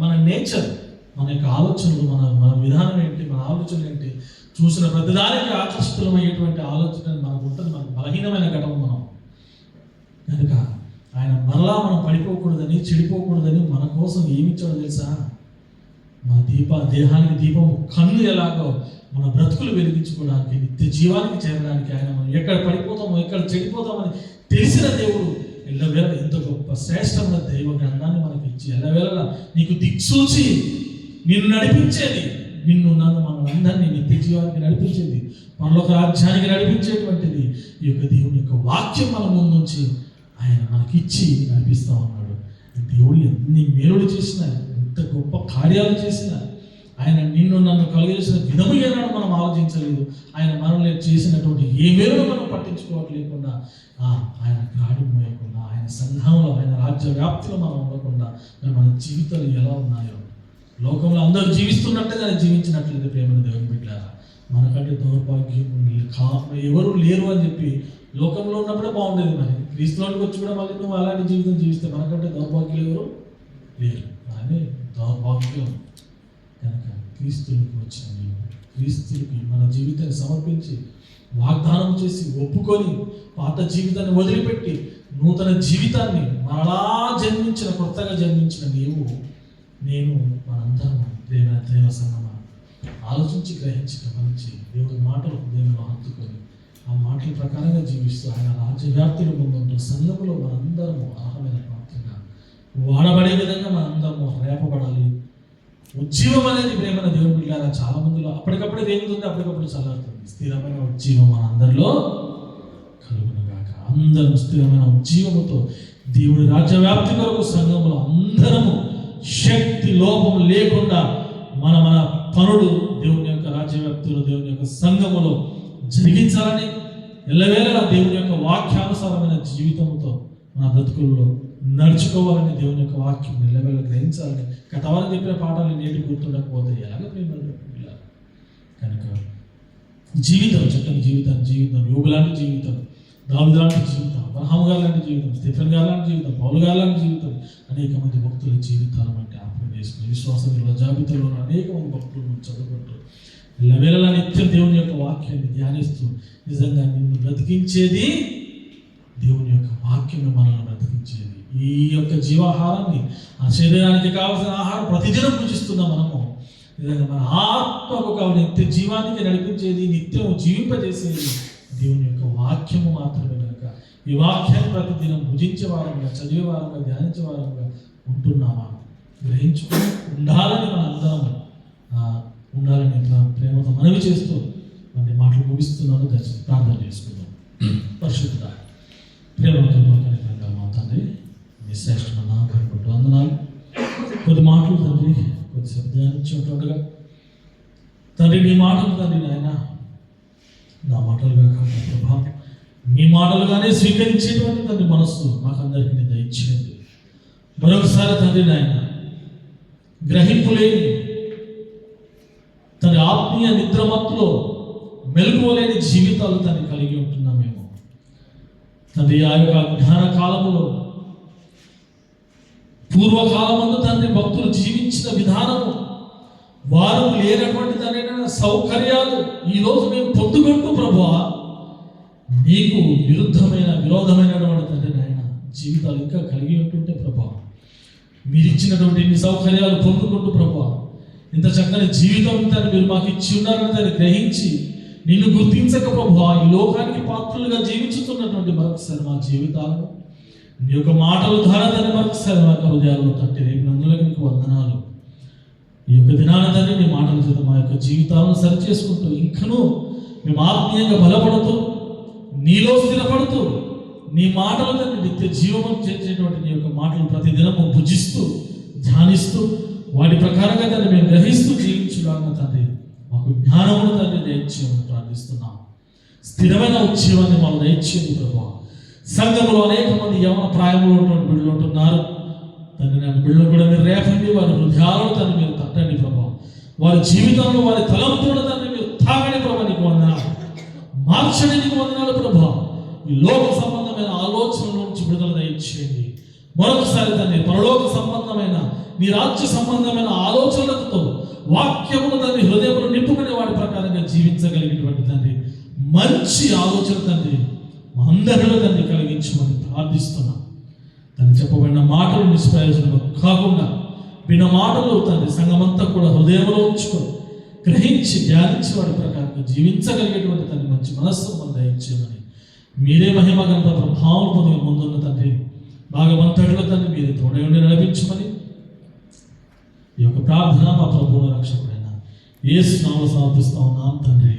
మన నేచర్, మన యొక్క ఆలోచనలు, మన విధానం ఏంటి, మన ఆలోచనలు ఏంటి, చూసిన ప్రతిదానికి ఆకర్షితులమయ్యేటువంటి ఆలోచన మనకు ఉంటుంది. మనకు బలహీనమైన ఘటన మనం కనుక ఆయన మరలా మనం పడిపోకూడదని, చెడిపోకూడదని మన కోసం ఏమిచ్చాడో తెలుసా? మన దేహానికి దీపం కన్ను ఎలాగో మన బ్రతుకులు వెలిగించుకోవడానికి, నిత్య జీవానికి చేరడానికి, ఆయన మనం ఎక్కడ పడిపోతామో ఎక్కడ చెడిపోతామని తెలిసిన దేవుడు ఎల్లవేళ ఇంత గొప్ప శ్రేష్టమైన దైవ గ్రంథాన్ని మనకి ఇచ్చి ఎల్లవేళ నీకు దిక్సూచి నిన్ను నడిపించేది, నన్ను మన అందరినీ నిత్య జీవానికి నడిపించేది, పరలోక రాజ్యానికి నడిపించేటువంటిది ఈ యొక్క దేవుని యొక్క వాక్యం మన ముందుంచి ఆయన మనకిచ్చి నడిపిస్తా ఉన్నాడు. దేవుడు ఎన్ని మేలులు చేసినా, ఎంత గొప్ప కార్యాలు చేసినా, ఆయన నిన్ను నన్ను కలిగేసిన విధము ఏనాడు మనం ఆలోచించలేదు. ఆయన మనల్ని చేసినటువంటి ఏ మేలును మనం పట్టించుకోవట్లేకుండా, ఆయన గాడి మోయకుండా, ఆయన సంఘంలో, ఆయన రాజ్య వ్యాప్తిలో మనం ఉండకుండా మరి మన జీవితాలు ఎలా ఉన్నాయో, లోకంలో అందరూ జీవిస్తున్నట్టుగానే జీవించినట్లయితే ప్రేమను దేవుని బిడ్డలారా, మనకంటే దౌర్భాగ్యం ఎవరు లేరు అని చెప్పి లోకంలో ఉన్నప్పుడే బాగుండేది. మరి క్రీస్తులోకి వచ్చి కూడా మళ్ళీ నువ్వు అలాంటి జీవితం జీవిస్తే మనకంటే దౌర్భాగ్యులు ఎవరు లేరు. అని దౌర్భాగ్యం కనుక క్రీస్తులకు వచ్చిన నీవు, క్రీస్తులకి మన జీవితాన్ని సమర్పించి వాగ్దానం చేసి ఒప్పుకొని పాత జీవితాన్ని వదిలిపెట్టి నూతన జీవితాన్ని మరలా జన్మించిన, కొత్తగా జన్మించిన నీవు, నేను, మనందరం ప్రేమ సంగమా ఆలోచించి గ్రహించి గమనించి దేవుడి మాటలు హృదయంలో హత్తుకొని ఆ మాటల ప్రకారంగా జీవిస్తూ ఆయన రాజ్యవ్యాప్తిలో ముందుంటూ సంఘములో మనందరము అర్హమైన పాత్రగా వాడబడే విధంగా మనందరము రేపబడాలి. ఉజ్జీవం అనేది ప్రేమైన దేవుని బిడ్డలారా చాలా మందిలో అప్పటికప్పుడే రేగుతుంది, అప్పటికప్పుడు చల్లారుతుంది. స్థిరమైన ఉజ్జీవం మనందరిలో కలుగునుగాక. అందరం స్థిరమైన ఉజ్జీవముతో దేవుడి రాజ్యవ్యాప్తి కొరకు సంఘంలో అందరము శక్తి లోపం లేకుండా మన పనులు దేవుని యొక్క రాజ్యవ్యాప్తిలో, దేవుని యొక్క సంఘములో జరిగించాలని, ఎల్లవేళలా దేవుని యొక్క వాక్యానుసారమైన జీవితంతో మన బ్రతుకుల్లో నడుచుకోవాలని, దేవుని యొక్క వాక్యం ఎల్లవేళ గ్రహించాలని, కథవాలని చెప్పిన పాఠాలు నేటి గుర్తుండకపోతే ఎలాగ ప్రేమ కనుక జీవితం, చక్కని జీవితం, యోగు లాంటి జీవితం, దావీదు లాంటి జీవితం, అబ్రహాము గారు లాంటి జీవితం, స్టెఫెన్ గారు లాంటి జీవితం, పౌలు గారు లాంటి జీవితం, అనేక మంది భక్తుల జీవితాలు అంటే జ్ఞాపకం చేసుకుని విశ్వాసంలో జాబితాలో అనేక మంది భక్తులను చదువుకుంటూ ఎల్లవేళలా నిత్యం దేవుని యొక్క వాక్యాన్ని ధ్యానిస్తూ నిజంగా నిన్ను బ్రతికించేది దేవుని యొక్క వాక్యమే, మనల్ని బ్రతికించేది. ఈ యొక్క జీవాహారాన్ని, ఆ శరీరానికి కావాల్సిన ఆహారం ప్రతిదినం పూజిస్తున్నాం మనము. నిజంగా మన ఆత్మకు కావాలి నిత్య జీవానికి నడిపించేది, నిత్యం జీవింపజేసేది దేవుని యొక్క వాక్యము మాత్రమే. కనుక ఈ వాక్యాన్ని ప్రతిదినం భుజించే వారంగా, చదివే వారంగా, ధ్యానించే వారంగా ఉంటున్నామా, గ్రహించుకుని ఉండాలని మన అందరం ఉండాలని ప్రేమతో మనవి చేస్తూ మన మాటలు ముగిస్తున్నాను. దయచేసి ప్రార్థన చేసుకుందాం. పరిశుద్ధ ప్రేమతో మా తండ్రి, మీ శ్రేష్టమైన నామమున వందనాలు. కొద్ది మాటలు తండ్రి, కొద్ది శబ్దాన్నిచ్చేటట్టుగా తండ్రి, నీ మాటలు తండ్రి నాయన, నా మాటలుగా కాదు ప్రభా, మీ మాటలుగానే స్వీకరించేటువంటి తండ్రి మనస్సు మాకందరికీ దయచేయండి. మరొకసారి తండ్రి నాయన, గ్రహింపు లేని తన ఆత్మీయ నిద్రమత్తులో మెలకువలేని జీవితాలు తను కలిగి ఉంటున్నాం మేము తండ్రి. ఆ యొక్క జ్ఞాన కాలములో, పూర్వకాలమందు తండ్రి భక్తులు జీవించిన విధానము, వారు లేనటువంటి దాని సౌకర్యాలు ఈరోజు మేము పొందుకుంటూ ప్రభువా, నీకు విరోధమైనటువంటి తండ్రి నాయన జీవితాలు ఇంకా కలిగి ఉంటుంటే ప్రభా, మీరు ఇచ్చినటువంటి ఇన్ని సౌకర్యాలు పొందుకుంటూ ప్రభా, ఇంత చక్కని జీవితం తను మీరు మాకు ఇచ్చి ఉన్నారని దాన్ని గ్రహించి నిన్ను గుర్తించక ప్రభా, ఈ లోకానికి పాత్రలుగా జీవించుతున్నటువంటి మరొకసారి మా జీవితాలను నీ యొక్క మాటల ద్వారా దాన్ని మరొకసారి మా హృదయాల్లో తట్టి రేపు నందులకు నీకు వందనాలు. ఈ యొక్క దినాన తండ్రి నీ మాటల చేత మా యొక్క జీవితాలను సరిచేసుకుంటూ ఇంకనూ మేము ఆత్మీయంగా బలపడుతూ, నీలో స్థిరపడుతూ, నీ మాటలు తండ్రి నిత్య జీవనం చేసేటువంటి నీ యొక్క మాటలు ప్రతిదినము భుజిస్తూ, ధ్యానిస్తూ, వాటి ప్రకారంగా తండ్రి మేము గ్రహిస్తూ జీవించడానికి తండ్రి మాకు జ్ఞానమును తండ్రి దయచేయమని ప్రార్థిస్తున్నాం. స్థిరమైన ఉద్యోగాన్ని మాకు దయచేయండి ప్రభావ. సంఘంలో అనేక మంది యవన ప్రాయంలో ఉన్నటువంటి బిడ్డలు ఉంటున్నారు తండ్రి. నేను బిడ్డలు కూడా మీరు రేపండి, వారి హృదయాలను తండ్రి మీరు తట్టండి ప్రభావ. వారి జీవితంలో వారి తలంపులను తండ్రి మీరు తాగండి ప్రభావ. నీకు వందనాలు, మార్చండి, నీకు వందనాలు ప్రభావ. ఈ లోక సంబంధమైన ఆలోచనల నుంచి విడుదల దయచేయండి. మరొకసారి తండ్రి పరలోక సంబంధమైన నీ రాజ్య సంబంధమైన ఆలోచనలతో వాక్యమును తండ్రి హృదయమును నింపుకునే వాడి ప్రకారంగా జీవించగలిగినటువంటి తండ్రి మంచి ఆలోచన తండ్రి మా అందరిలో తండ్రి కలిగించమని ప్రార్థిస్తున్నాం. తను చెప్పబడిన మాటలు నిష్ప్రయోజనం కాకుండా విన్న మాటలు తండ్రి సంఘమంతా కూడా హృదయంలో ఉంచుకొని గ్రహించి ధ్యానించి వాడి ప్రకారంగా జీవించగలిగేటువంటి తండ్రి మంచి మనస్సు మనం దయచేయమని మీరే మహిమ గంట ప్రభావం పొందిన ముందున్న తండ్రి భాగవంతుడిలో తండ్రి మీరు తోడై ఉండి నడిపించమని ఈ యొక్క ప్రార్థన మా ప్రభువుల రక్షకుడైన యేసు నామములో సమర్పిస్తా ఉన్నాం తండ్రి.